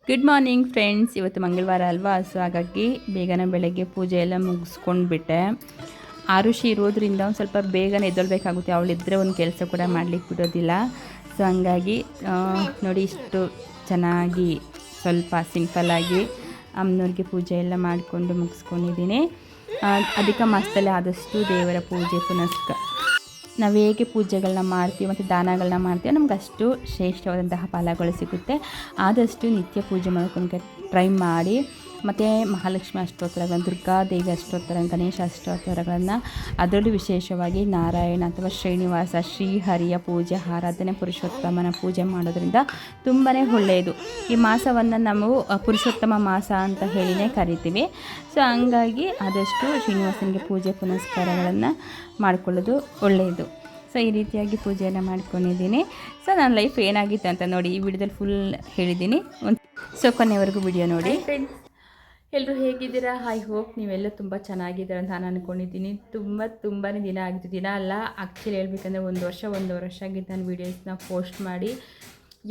Good morning friends. ಇವತ್ತು ಮಂಗಳವಾರ ಅಲ್ವಾ, ಸೊ ಹಾಗಾಗಿ ಬೇಗನೆ ಬೆಳಗ್ಗೆ ಪೂಜೆ ಎಲ್ಲ ಮುಗಿಸ್ಕೊಂಡ್ಬಿಟ್ಟೆ. ಆರುಷಿ ಇರೋದ್ರಿಂದ ಒಂದು ಸ್ವಲ್ಪ ಬೇಗನೆ ಎದ್ದೊಳ್ಬೇಕಾಗುತ್ತೆ. ಅವಳಿದ್ದರೆ ಒಂದು ಕೆಲಸ ಕೂಡ ಮಾಡಲಿಕ್ಕೆ ಬಿಡೋದಿಲ್ಲ. ಸೊ ಹಂಗಾಗಿ ನೋಡಿ, ಇಷ್ಟು ಚೆನ್ನಾಗಿ ಸ್ವಲ್ಪ ಸಿಂಪಲ್ಲಾಗಿ ಅಮ್ಮನವ್ರಿಗೆ ಪೂಜೆ ಎಲ್ಲ ಮಾಡಿಕೊಂಡು ಮುಗಿಸ್ಕೊಂಡಿದ್ದೀನಿ. ಅಧಿಕ ಮಾಸದಲ್ಲಿ ಆದಷ್ಟು ದೇವರ ಪೂಜೆ ಪುನಸ್ಕಾರ ನಾವು ಹೇಗೆ ಪೂಜೆಗಳನ್ನ ಮಾಡ್ತೀವಿ ಮತ್ತು ದಾನಗಳನ್ನ ಮಾಡ್ತೀವಿ, ನಮ್ಗೆ ಅಷ್ಟು ಶ್ರೇಷ್ಠವಾದಂತಹ ಫಲಗಳು ಸಿಗುತ್ತೆ. ಆದಷ್ಟು ನಿತ್ಯ ಪೂಜೆ ಮಾಡೋಕ್ಕೆ ಟ್ರೈ ಮಾಡಿ. ಮತ್ತು ಮಹಾಲಕ್ಷ್ಮಿ ಅಷ್ಟೋತ್ತರಗಳನ್ನು, ದುರ್ಗಾದೇವಿ ಅಷ್ಟೋತ್ತರ, ಗಣೇಶ ಅಷ್ಟೋತ್ತರಗಳನ್ನು, ಅದರಲ್ಲೂ ವಿಶೇಷವಾಗಿ ನಾರಾಯಣ ಅಥವಾ ಶ್ರೀನಿವಾಸ, ಶ್ರೀಹರಿಯ ಪೂಜೆ, ಆರಾಧನೆ, ಪುರುಷೋತ್ತಮನ ಪೂಜೆ ಮಾಡೋದ್ರಿಂದ ತುಂಬಾ ಒಳ್ಳೆಯದು. ಈ ಮಾಸವನ್ನು ನಾವು ಪುರುಷೋತ್ತಮ ಮಾಸ ಅಂತ ಹೇಳಿನೇ ಕರಿತೀವಿ. ಸೊ ಹಂಗಾಗಿ ಆದಷ್ಟು ಶ್ರೀನಿವಾಸನಿಗೆ ಪೂಜೆ ಪುನಸ್ಕಾರಗಳನ್ನು ಮಾಡಿಕೊಳ್ಳೋದು ಒಳ್ಳೆಯದು. ಸೊ ಈ ರೀತಿಯಾಗಿ ಪೂಜೆಯನ್ನು ಮಾಡ್ಕೊಂಡಿದ್ದೀನಿ. ಸೊ ನನ್ನ ಲೈಫ್ ಏನಾಗಿತ್ತು ಅಂತ ನೋಡಿ, ಈ ವಿಡಿಯೋದಲ್ಲಿ ಫುಲ್ ಹೇಳಿದ್ದೀನಿ. ಸೊ ಕೊನೆವರೆಗೂ ವಿಡಿಯೋ ನೋಡಿ. ಫ್ರೆಂಡ್ಸ್, ಎಲ್ಲರೂ ಹೇಗಿದ್ದೀರಾ? ಐ ಹೋಪ್ ನೀವೆಲ್ಲ ತುಂಬ ಚೆನ್ನಾಗಿದ್ದೀರ ಅಂತ ನಾನು ಅಂದ್ಕೊಂಡಿದ್ದೀನಿ. ತುಂಬಾ ದಿನ ಆಗಿತ್ತು. ದಿನ ಅಲ್ಲ, ಆ್ಯಕ್ಚುಲಿ ಹೇಳ್ಬೇಕಂದ್ರೆ ಒಂದೂವರೆ ವರ್ಷ ಆಗಿತ್ತು ನಾನು ವೀಡಿಯೋಸ್ನ ಪೋಸ್ಟ್ ಮಾಡಿ.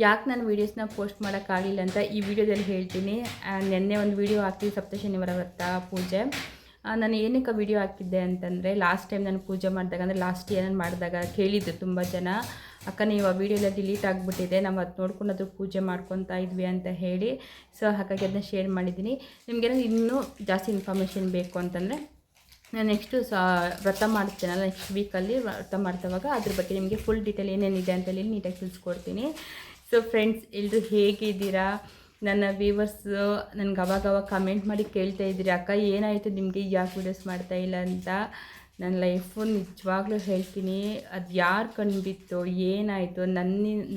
ಯಾಕೆ ನಾನು ವೀಡಿಯೋಸ್ನ ಪೋಸ್ಟ್ ಮಾಡೋಕ್ಕಾಗಲಿಲ್ಲ ಅಂತ ಈ ವಿಡಿಯೋದಲ್ಲಿ ಹೇಳ್ತೀನಿ. ನಿನ್ನೆ ಒಂದು ವೀಡಿಯೋ ಹಾಕ್ತೀವಿ, ಸಪ್ತಶನಿವಾರ ವ್ರತ ಪೂಜೆ. ನಾನು ಏನಕ್ಕೆ ವಿಡಿಯೋ ಹಾಕಿದ್ದೆ ಅಂತಂದರೆ, ಲಾಸ್ಟ್ ಟೈಮ್ ನಾನು ಪೂಜೆ ಮಾಡಿದಾಗ, ಅಂದರೆ ಲಾಸ್ಟ್ ಇಯರ್ ನಾನು ಮಾಡಿದಾಗ ಕೇಳಿದ್ದು ತುಂಬ ಜನ, ಅಕ್ಕ ನೀವು ಆ ವಿಡಿಯೋ ಎಲ್ಲ ಡಿಲೀಟ್ ಆಗಿಬಿಟ್ಟಿದೆ, ನಾವು ಅದು ನೋಡ್ಕೊಂಡು ಪೂಜೆ ಮಾಡ್ಕೊತಾ ಇದ್ವಿ ಅಂತ ಹೇಳಿ. ಸೊ ಹಾಗಾಗಿ ಅದನ್ನ ಶೇರ್ ಮಾಡಿದ್ದೀನಿ. ನಿಮಗೇನಾದ್ರು ಇನ್ನೂ ಜಾಸ್ತಿ ಇನ್ಫಾರ್ಮೇಷನ್ ಬೇಕು ಅಂತಂದರೆ, ನಾನು ನೆಕ್ಸ್ಟು ವ್ರತ ಮಾಡ್ತೀನಲ್ಲ, ನೆಕ್ಸ್ಟ್ ವೀಕಲ್ಲಿ ವ್ರತ ಮಾಡ್ತವಾಗ ಅದ್ರ ಬಗ್ಗೆ ನಿಮಗೆ ಫುಲ್ ಡೀಟೇಲ್ ಏನೇನಿದೆ ಅಂತೇಳಿ ನೀಟಾಗಿ ತಿಳಿಸ್ಕೊಡ್ತೀನಿ. ಸೊ ಫ್ರೆಂಡ್ಸ್, ಎಲ್ಲರೂ ಹೇಗಿದ್ದೀರಾ? ನನ್ನ ವ್ಯೂವರ್ಸು ನನಗೆ ಅವಾಗವಾಗ ಕಮೆಂಟ್ ಮಾಡಿ ಕೇಳ್ತಾ ಇದ್ದೀರಿ, ಅಕ್ಕ ಏನಾಯಿತು ನಿಮಗೆ, ಯಾಕೆ ವೀಡಿಯೋಸ್ ಮಾಡ್ತಾಯಿಲ್ಲ ಅಂತ. ನನ್ನ ಲೈಫು ನಿಜವಾಗ್ಲೂ ಹೇಳ್ತೀನಿ, ಅದು ಯಾರು ಕಂಡುಬಿತ್ತು, ಏನಾಯಿತು,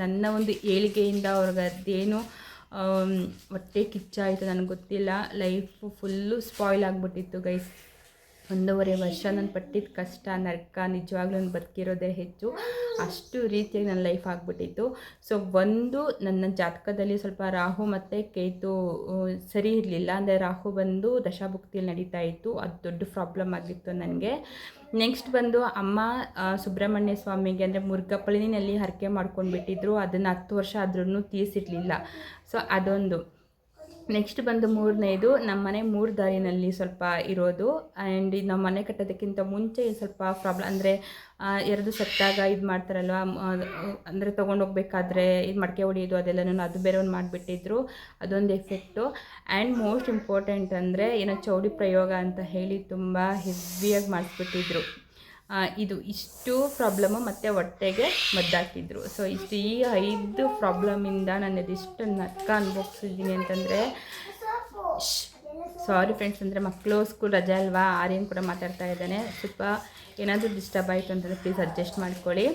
ನನ್ನ ಒಂದು ಏಳಿಗೆಯಿಂದ ಅವ್ರಿಗೆ ಅದೇನು ಹೊಟ್ಟೆ ಕಿಚ್ಚಾಯಿತು ನನಗೆ ಗೊತ್ತಿಲ್ಲ. ಲೈಫು ಫುಲ್ಲು ಸ್ಪಾಯ್ಲ್ ಆಗಿಬಿಟ್ಟಿತ್ತು ಗೈಸ್. 1.5 ವರ್ಷ ನಾನು ಪಟ್ಟಿದ್ದ ಕಷ್ಟ, ನರಕ, ನಿಜವಾಗ್ಲೂ ನಾನು ಬದುಕಿರೋದೇ ಹೆಚ್ಚು. ಅಷ್ಟು ರೀತಿಯಾಗಿ ನನ್ನ ಲೈಫ್ ಆಗಿಬಿಟ್ಟಿತ್ತು. ಸೊ ನನ್ನ ಜಾತಕದಲ್ಲಿ ಸ್ವಲ್ಪ ರಾಹು ಮತ್ತು ಕೇತು ಸರಿ ಇರಲಿಲ್ಲ. ಅಂದರೆ ರಾಹು ಬಂದು ದಶಾಭುಕ್ತಿಯಲ್ಲಿ ನಡೀತಾ ಇತ್ತು, ಅದು ದೊಡ್ಡ ಪ್ರಾಬ್ಲಮ್ ಆಗಿತ್ತು ನನಗೆ. ನೆಕ್ಸ್ಟ್ ಬಂದು ಅಮ್ಮ ಸುಬ್ರಹ್ಮಣ್ಯ ಸ್ವಾಮಿಗೆ, ಅಂದರೆ ಮುರುಘಪ್ಪಳ್ಳಿನಲ್ಲಿ ಹರಕೆ ಮಾಡ್ಕೊಂಡು ಬಿಟ್ಟಿದ್ರು. ಅದನ್ನು 10 ವರ್ಷ ಆದ್ರೂ ತೀರಿಸಿರಲಿಲ್ಲ. ಸೊ ಅದೊಂದು. ನೆಕ್ಸ್ಟ್ ಬಂದು 3ನೇದು, ನಮ್ಮ ಮನೆ 3 ದಾರಿನಲ್ಲಿ ಸ್ವಲ್ಪ ಇರೋದು. ಆ್ಯಂಡ್ ನಮ್ಮ ಮನೆ ಕಟ್ಟೋದಕ್ಕಿಂತ ಮುಂಚೆ ಸ್ವಲ್ಪ ಪ್ರಾಬ್ಲಮ್, ಅಂದರೆ ಎರಡು ಸತ್ತಾಗ ಇದು ಮಾಡ್ತಾರಲ್ವ, ಅಂದರೆ ತೊಗೊಂಡೋಗ್ಬೇಕಾದ್ರೆ ಇದು ಮಡಿಕೆ ಹೊಡಿಯೋದು ಅದೆಲ್ಲನೂ, ಅದು ಬೇರೆ ಒಂದು ಮಾಡಿಬಿಟ್ಟಿದ್ರು. ಅದೊಂದು ಎಫೆಕ್ಟು. ಆ್ಯಂಡ್ ಮೋಸ್ಟ್ ಇಂಪಾರ್ಟೆಂಟ್ ಅಂದರೆ ಏನೋ ಚೌಡಿ ಪ್ರಯೋಗ ಅಂತ ಹೇಳಿ ತುಂಬ ಹೆವಿಯಾಗಿ ಮಾಡಿಸ್ಬಿಟ್ಟಿದ್ರು. ಇಷ್ಟು ಪ್ರಾಬ್ಲಮ್ಮು, ಮತ್ತು ಹೊಟ್ಟೆಗೆ ಮದ್ದಾಕಿದ್ರು. ಸೊ ಈ 5 ಪ್ರಾಬ್ಲಮಿಂದ ನಾನು ಅದೆಷ್ಟು ನರ್ಕ ಅನುಭವಿಸಿದ್ದೀನಿ ಅಂತಂದರೆ, ಸಾರಿ ಫ್ರೆಂಡ್ಸ್, ಅಂದರೆ ಮಕ್ಕಳು ಸ್ಕೂಲ್ ರಜೆ ಅಲ್ವಾ, ಆರ್ಯನ್ ಕೂಡ ಮಾತಾಡ್ತಾ ಇದ್ದಾನೆ. ಸ್ವಲ್ಪ ಏನಾದರೂ ಡಿಸ್ಟರ್ಬ್ ಆಯಿತು ಅಂತಂದರೆ ಪ್ಲೀಸ್ ಅಡ್ಜಸ್ಟ್ ಮಾಡ್ಕೊಳ್ಳಿ.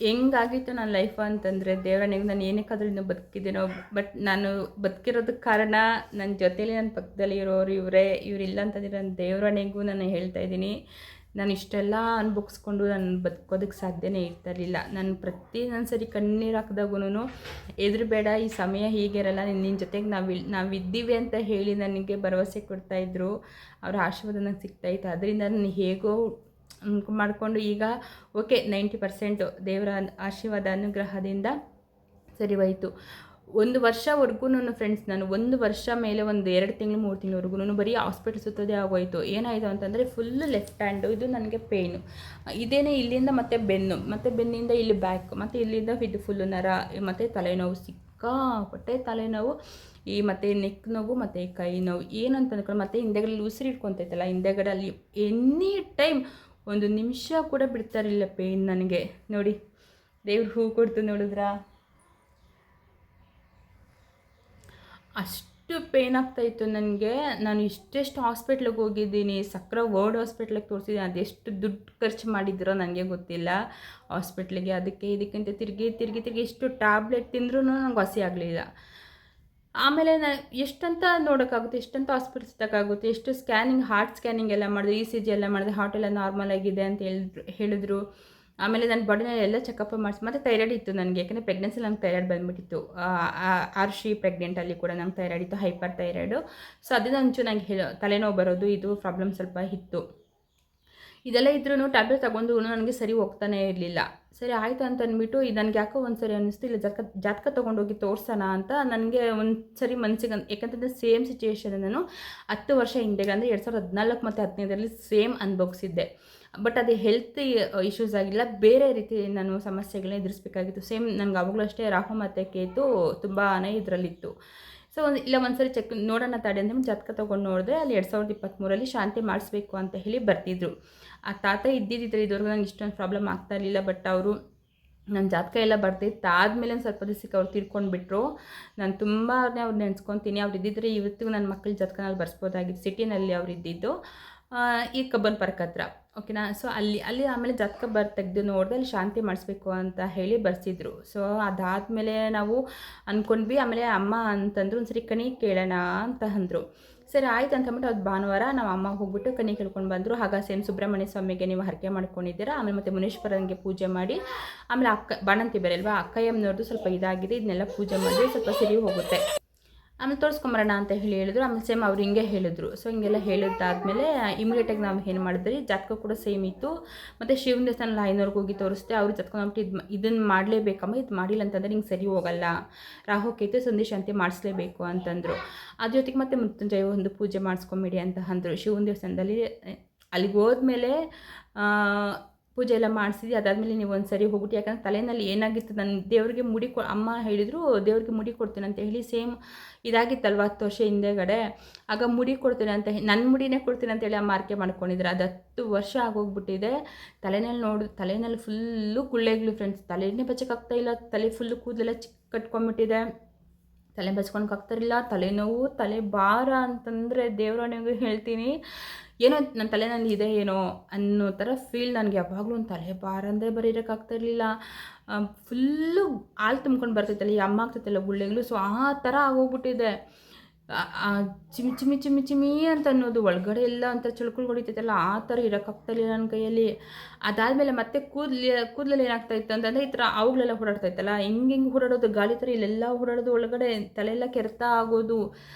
ಹೆಂಗಾಗಿತ್ತು ನನ್ನ ಲೈಫ್ ಅಂತಂದರೆ, ದೇವರನಿಗೆ ನಾನು ಏನಕ್ಕಾದ್ರೂ ಇನ್ನೂ ಬದುಕಿದ್ದೀನೋ. ಬಟ್ ನಾನು ಬದುಕಿರೋದಕ್ಕೆ ಕಾರಣ ನನ್ನ ಜೊತೇಲಿ, ನನ್ನ ಪಕ್ಕದಲ್ಲಿ ಇರೋರು ಇವರಿಲ್ಲ ಅಂತಂದರೆ ನಾನು ದೇವರನಿಗೂ ನಾನು ಹೇಳ್ತಾ ಇದ್ದೀನಿ, ನಾನು ಇಷ್ಟೆಲ್ಲ ಅನುಭವಿಸ್ಕೊಂಡು ನಾನು ಬದುಕೋದಕ್ಕೆ ಸಾಧ್ಯನೇ ಇರ್ತಿರಲಿಲ್ಲ. ನಾನು ನನ್ನ ಸರಿ ಕಣ್ಣೀರು ಹಾಕಿದಾಗೂ, ಬೇಡ, ಈ ಸಮಯ ಹೀಗಿರಲ್ಲ, ನಿನ್ನ ಜೊತೆಗೆ ನಾವಿದ್ದೀವಿ ಅಂತ ಹೇಳಿ ನನಗೆ ಭರವಸೆ ಕೊಡ್ತಾಯಿದ್ರು. ಅವರ ಆಶೀರ್ವಾದ ನನಗೆ ಸಿಗ್ತಾಯಿತ್ತು. ಅದರಿಂದ ನಾನು ಹೇಗೋ ಮಾಡಿಕೊಂಡು ಈಗ ಓಕೆ 90% ದೇವರ ಆಶೀರ್ವಾದ ಅನುಗ್ರಹದಿಂದ ಸರಿ ಹೋಯಿತು. 1 ವರ್ಷವರೆಗೂ ಫ್ರೆಂಡ್ಸ್, ನಾನು 1 ವರ್ಷ ಮೇಲೆ ಒಂದು 2 ತಿಂಗಳು 3 ತಿಂಗಳವರೆಗೂ ಬರೀ ಹಾಸ್ಪಿಟಲ್ ಸುತ್ತೋದೇ ಆಗೋಯಿತು. ಏನಾಯಿತು ಅಂತಂದರೆ, ಫುಲ್ಲು ಲೆಫ್ಟ್ ಹ್ಯಾಂಡು ಇದು ನನಗೆ ಪೇಯ್ನು, ಇದೇನೇ ಇಲ್ಲಿಂದ ಮತ್ತು ಬೆನ್ನು, ಮತ್ತು ಬೆನ್ನಿಂದ ಇಲ್ಲಿ ಬ್ಯಾಕ್, ಮತ್ತು ಇಲ್ಲಿಂದ ಇದು ಫುಲ್ಲು ನರ, ಮತ್ತು ತಲೆನೋವು, ಸಿಕ್ಕಾಪಟ್ಟೆ ತಲೆನೋವು, ಮತ್ತು ನೆಕ್ ನೋವು, ಮತ್ತು ಕೈ ನೋವು, ಏನಂತ ಅಂದ್ಕೊಂಡು, ಮತ್ತು ಹಿಂದೆಗಡೆ ಉಸಿರು ಇಟ್ಕೊತೈತಲ್ಲ, ಹಿಂದೆಗಡೆ ಅಲ್ಲಿ ಎನಿ ಟೈಮ್ 1 ನಿಮಿಷ ಕೂಡ ಬಿಡ್ತಾರಿಲ್ಲ ಪೇಯ್ನ್ ನನಗೆ. ನೋಡಿ, ದೇವ್ರು ಹೂ ಕೊಡ್ತು ನೋಡಿದ್ರಾ, ಅಷ್ಟು ಪೇಯ್ನ್ ಆಗ್ತಾಯಿತ್ತು ನನಗೆ. ನಾನು ಇಷ್ಟೆಷ್ಟು ಹಾಸ್ಪಿಟ್ಲಿಗೆ ಹೋಗಿದ್ದೀನಿ, ಸಕ್ರ ವರ್ಲ್ಡ್ ಹಾಸ್ಪಿಟ್ಲಿಗೆ ತೋರಿಸಿದ್ದೀನಿ. ಅದೆಷ್ಟು ದುಡ್ಡು ಖರ್ಚು ಮಾಡಿದ್ರೋ ನನಗೆ ಗೊತ್ತಿಲ್ಲ ಹಾಸ್ಪಿಟ್ಲಿಗೆ. ಅದಕ್ಕೆ ಇದಕ್ಕಿಂತ ತಿರುಗಿ ಎಷ್ಟು ಟ್ಯಾಬ್ಲೆಟ್ ತಿಂದ್ರೂ ನಂಗೆ ವಾಸಿ ಆಗಲಿಲ್ಲ. ಆಮೇಲೆ ಎಷ್ಟಂತ ನೋಡೋಕ್ಕಾಗುತ್ತೆ, ಎಷ್ಟಂತ ಹಾಸ್ಪಿಟಲ್ ಸುತ್ತಕ್ಕಾಗುತ್ತೆ, ಎಷ್ಟು ಸ್ಕ್ಯಾನಿಂಗ್, ಹಾರ್ಟ್ ಸ್ಕ್ಯಾನಿಂಗ್ ಎಲ್ಲ ಮಾಡಿದೆ, ECG ಎಲ್ಲ ಮಾಡಿದೆ, ಹಾರ್ಟ್ ಎಲ್ಲ ನಾರ್ಮಲ್ ಆಗಿದೆ ಅಂತ ಹೇಳಿದ್ರು. ಆಮೇಲೆ ನನ್ನ ಬಾಡಿನಲ್ಲಿ ಎಲ್ಲ ಚೆಕಪ್ ಮಾಡಿಸಿ, ಮತ್ತು ಥೈರಾಯ್ಡ್ ಇತ್ತು ನನಗೆ, ಯಾಕೆಂದರೆ ಪ್ರೆಗ್ನೆನ್ಸಿಲಿ ನಂಗೆ ಥೈರಾಯ್ಡ್ ಬಂದುಬಿಟ್ಟಿತ್ತು. ಆರ್ಷಿ ಪ್ರೆಗ್ನೆಂಟಲ್ಲಿ ಕೂಡ ನಂಗೆ ಥೈರಾಯ್ಡ್ ಇತ್ತು, ಹೈಪರ್ ಥೈರಾಯ್ಡು. ಸೊ ಅದರಿಂದ ಒಂಚೂರು ನನಗೆ ತಲೆನೋವು ಬರೋದು, ಇದು ಪ್ರಾಬ್ಲಮ್ ಸ್ವಲ್ಪ ಇತ್ತು. ಇದೆಲ್ಲ ಇದ್ರೂ ಟ್ಯಾಬ್ಲೆಟ್ ತಗೊಂಡು ನನಗೆ ಸರಿ ಹೋಗ್ತಾನೆ ಇರಲಿಲ್ಲ. ಸರಿ ಆಯಿತು ಅಂತ ಅಂದ್ಬಿಟ್ಟು ನನಗೆ ಯಾಕೋ ಒಂದು ಸರಿ ಅನ್ನಿಸ್ತು, ಇಲ್ಲ ಜಾತಕ ತೊಗೊಂಡೋಗಿ ತೋರಿಸೋಣ ಅಂತ ನನಗೆ ಒಂದು ಸರಿ ಮನಸ್ಸಿಗೆ ಯಾಕಂತಂದರೆ ಸೇಮ್ ಸಿಚುಯೇಷನ್ ನಾನು 10 ವರ್ಷ ಹಿಂದೆಗೆ ಅಂದರೆ 2014 ಮತ್ತು 2015ರಲ್ಲಿ ಸೇಮ್ ಅನುಭವಿಸಿದ್ದೆ. ಬಟ್ ಅದು ಹೆಲ್ತ್ ಇಶ್ಯೂಸ್ ಆಗಿಲ್ಲ, ಬೇರೆ ರೀತಿ ನಾನು ಸಮಸ್ಯೆಗಳನ್ನ ಎದುರಿಸಬೇಕಾಗಿತ್ತು. ಸೇಮ್ ನನಗೆ ಆವಾಗಲೂ ಅಷ್ಟೇ ರಾಹು ಮತ್ತು ಕೇತು ತುಂಬಾ ಇದರಲ್ಲಿತ್ತು. ಸೊ ಒಂದು ಸರಿ ಚೆಕ್ ನೋಡೋಣ ತಡೆ ಅಂತ ಜಾತಕ ತೊಗೊಂಡು ನೋಡಿದ್ರೆ ಅಲ್ಲಿ 2023ರಲ್ಲಿ ಶಾಂತಿ ಮಾಡಿಸ್ಬೇಕು ಅಂತ ಹೇಳಿ ಬರ್ತಿದ್ರು. ಆ ತಾತ ಇದ್ದಿದ್ದಿದ್ರೆ ಇದುವರೆಗೂ ನನಗೆ ಇಷ್ಟೊಂದು ಪ್ರಾಬ್ಲಮ್ ಆಗ್ತಾ ಇರಲಿಲ್ಲ. ಬಟ್ ಅವರು ನನ್ನ ಜಾತಕ ಎಲ್ಲ ಬರ್ತಿತ್ತು ಆದಮೇಲೆ ಒಂದು ಸ್ವಲ್ಪ ದಿವಸಕ್ಕೆ ಅವ್ರು ತೀರ್ಕೊಂಡ್ಬಿಟ್ರು. ನಾನು ತುಂಬ ಅವ್ರು ನೆನೆಸ್ಕೊತೀನಿ. ಅವ್ರು ಇದ್ದಿದ್ದರೆ ಇವತ್ತಿಗೂ ನನ್ನ ಮಕ್ಕಳ ಜಾತಕನಲ್ಲಿ ಬರ್ಸ್ಬೋದಾಗಿತ್ತು. ಸಿಟಿನಲ್ಲಿ ಅವ್ರು ಇದ್ದಿದ್ದು ಈ ಕಬ್ಬನ್ ಪಾರ್ಕ್ ಹತ್ರ, ಓಕೆನಾ. ಸೊ ಅಲ್ಲಿ ಆಮೇಲೆ ಜಾತಕ ತೆಗೆದು ನೋಡಿದೆ, ಅಲ್ಲಿ ಶಾಂತಿ ಮಾಡಿಸ್ಬೇಕು ಅಂತ ಹೇಳಿ ಬರ್ಸಿದ್ರು. ಸೊ ಅದಾದಮೇಲೆ ನಾವು ಅಂದ್ಕೊಂಡ್ವಿ. ಆಮೇಲೆ ಅಮ್ಮ ಅಂತಂದ್ರು ಒಂದು ಸರಿ ಕಣಿ ಕೇಳೋಣ ಅಂತ ಅಂದರು. ಸರಿ ಆಯ್ತು ಅಂತ ಅಂದ್ಬಿಟ್ಟು ಅದು ಭಾನುವಾರ ನಾವು ಅಮ್ಮ ಹೋಗ್ಬಿಟ್ಟು ಕಣಿ ಕೇಳ್ಕೊಂಡು ಬಂದರು. ಆಗ ಸೇಮ್ ಸುಬ್ರಹ್ಮಣ್ಯ ಸ್ವಾಮಿಗೆ ನೀವು ಹರಕೆ ಮಾಡ್ಕೊಂಡಿದ್ದೀರಾ, ಆಮೇಲೆ ಮತ್ತು ಮುನೇಶ್ವರನಿಗೆ ಪೂಜೆ ಮಾಡಿ, ಆಮೇಲೆ ಬಾಣಂತಿ ಬೇರೆ ಅಲ್ವಾ, ಅಕ್ಕಯ್ಯಮ್ಮನವ್ರದ್ದು ಸ್ವಲ್ಪ ಇದಾಗಿದೆ, ಇದನ್ನೆಲ್ಲ ಪೂಜೆ ಮಾಡಿ ಸ್ವಲ್ಪ ಸರಿ ಹೋಗುತ್ತೆ, ಆಮೇಲೆ ತೋರಿಸ್ಕೊಂಬರೋಣ ಅಂತ ಹೇಳಿದ್ರು. ಆಮೇಲೆ ಸೇಮ್ ಅವ್ರು ಹಿಂಗೆ ಹೇಳಿದ್ರು. ಸೊ ಹಿಂಗೆಲ್ಲ ಹೇಳಿದ್ದಾದಮೇಲೆ ಇಮಿಡಿಯೇಟಾಗಿ ನಾವು ಏನು ಮಾಡಿದ್ರಿ, ಜಾತಕ ಕೂಡ ಸೇಮ್ ಇತ್ತು. ಮತ್ತು ಶಿವನ ದೇವಸ್ಥಾನ ಐನೂರ್ಗೆ ಹೋಗಿ ತೋರಿಸ್ದೆ. ಅವ್ರು ಜಾತಕ ಇದನ್ನು ಮಾಡಲೇಬೇಕಮ್ಮ, ಇದು ಮಾಡಿಲ್ಲ ಅಂತಂದರೆ ಹಿಂಗೆ ಸರಿ ಹೋಗಲ್ಲ, ರಾಹು ಕೇತು ಸಂಧಿ ಶಾಂತಿ ಮಾಡಿಸ್ಲೇಬೇಕು ಅಂತಂದರು. ಅದ್ರ ಜೊತೆಗೆ ಮತ್ತು ಮೃತ್ಯುಂಜಯ ಒಂದು ಪೂಜೆ ಮಾಡಿಸ್ಕೊಂಬಿಡಿ ಅಂತ ಅಂದರು. ಶಿವನ ದೇವಸ್ಥಾನದಲ್ಲಿ ಅಲ್ಲಿಗೆ ಹೋದ್ಮೇಲೆ ಪೂಜೆ ಎಲ್ಲ ಮಾಡಿಸಿದ್ವಿ. ಅದಾದಮೇಲೆ ನೀವು ಒಂದು ಸರಿ ಹೋಗ್ಬಿಟ್ಟು, ಯಾಕಂದರೆ ತಲೆಯಲ್ಲಿ ಏನಾಗಿತ್ತು, ನನ್ನ ದೇವ್ರಿಗೆ ಮುಡಿ ಅಮ್ಮ ಹೇಳಿದರು ದೇವ್ರಿಗೆ ಮುಡಿ ಕೊಡ್ತೀನಿ ಅಂತ ಹೇಳಿ, ಸೇಮ್ ಇದಾಗಿತ್ತಲ್ವ 10 ವರ್ಷ ಹಿಂದೆಗಡೆ. ಆಗ ಮುಡಿ ಕೊಡ್ತೀನಿ ಅಂತ ನನ್ನ ಮುಡಿನೇ ಕೊಡ್ತೀನಿ ಅಂತೇಳಿ ಅಮ್ಮ ಆರಕೆ ಮಾಡ್ಕೊಂಡಿದ್ರು. ಅದು 10 ವರ್ಷ ಆಗೋಗ್ಬಿಟ್ಟಿದೆ. ತಲೆನಲ್ಲಿ ಫುಲ್ಲು ಗುಳ್ಳೆಗಳು ಫ್ರೆಂಡ್ಸ್, ತಲೆನೇ ಬಚ್ಚಕ್ಕಾಗ್ತಾ ಇಲ್ಲ, ತಲೆ ಫುಲ್ಲು ಕೂದಲೆಲ್ಲ ಕಟ್ಕೊಂಡ್ಬಿಟ್ಟಿದೆ, ತಲೆ ಬಚ್ಕೊಳಕ್ಕಾಗ್ತಾರಿಲ್ಲ, ತಲೆನೋವು, ತಲೆ ಭಾರ ಅಂತಂದರೆ ದೇವರನಿಗೂ ಹೇಳ್ತೀನಿ, ಏನೋ ನನ್ನ ತಲೆನಲ್ಲಿ ಇದೆ ಏನೋ ಅನ್ನೋ ಥರ ಫೀಲ್ ನನಗೆ. ಯಾವಾಗಲೂ ಒಂದು ತಲೆ ಭಾರ ಅಂದರೆ ಬರೀರೋಕ್ಕಾಗ್ತಾ ಇರಲಿಲ್ಲ. ಫುಲ್ಲು ಹಾಲು ತುಂಬ್ಕೊಂಡು ಬರ್ತೈತಲ್ಲ, ಈ ಅಮ್ಮ ಆಗ್ತೈತಲ್ಲ ಗುಳ್ಳೆಗಳು, ಸೊ ಆ ಥರ ಆಗೋಗ್ಬಿಟ್ಟಿದೆ. ಚಿಮಿ ಚಿಮಿ ಚಿಮಿ ಚಿಮಿ ಅಂತ ಅನ್ನೋದು, ಒಳಗಡೆ ಎಲ್ಲ ಅಂತ ಚುಳ್ಕುಳು ಹೊಡಿತೈತಲ್ಲ, ಆ ಥರ ಇರೋಕ್ಕಾಗ್ತಾಯಿಲ್ಲ ನನ್ನ ಕೈಯಲ್ಲಿ. ಅದಾದಮೇಲೆ ಮತ್ತೆ ಕೂದಲಲ್ಲಿ ಏನಾಗ್ತಾಯಿತ್ತು ಅಂತಂದರೆ ಈ ಥರ ಅವುಗಳೆಲ್ಲ ಓಡಾಡ್ತಾಯಿತ್ತಲ್ಲ, ಹಿಂಗೆ ಓಡಾಡೋದು, ಗಾಳಿ ಥರ ಇಲ್ಲೆಲ್ಲ ಓಡಾಡೋದು, ಒಳಗಡೆ ತಲೆಯೆಲ್ಲ ಕೆರೆತ ಆಗೋದು,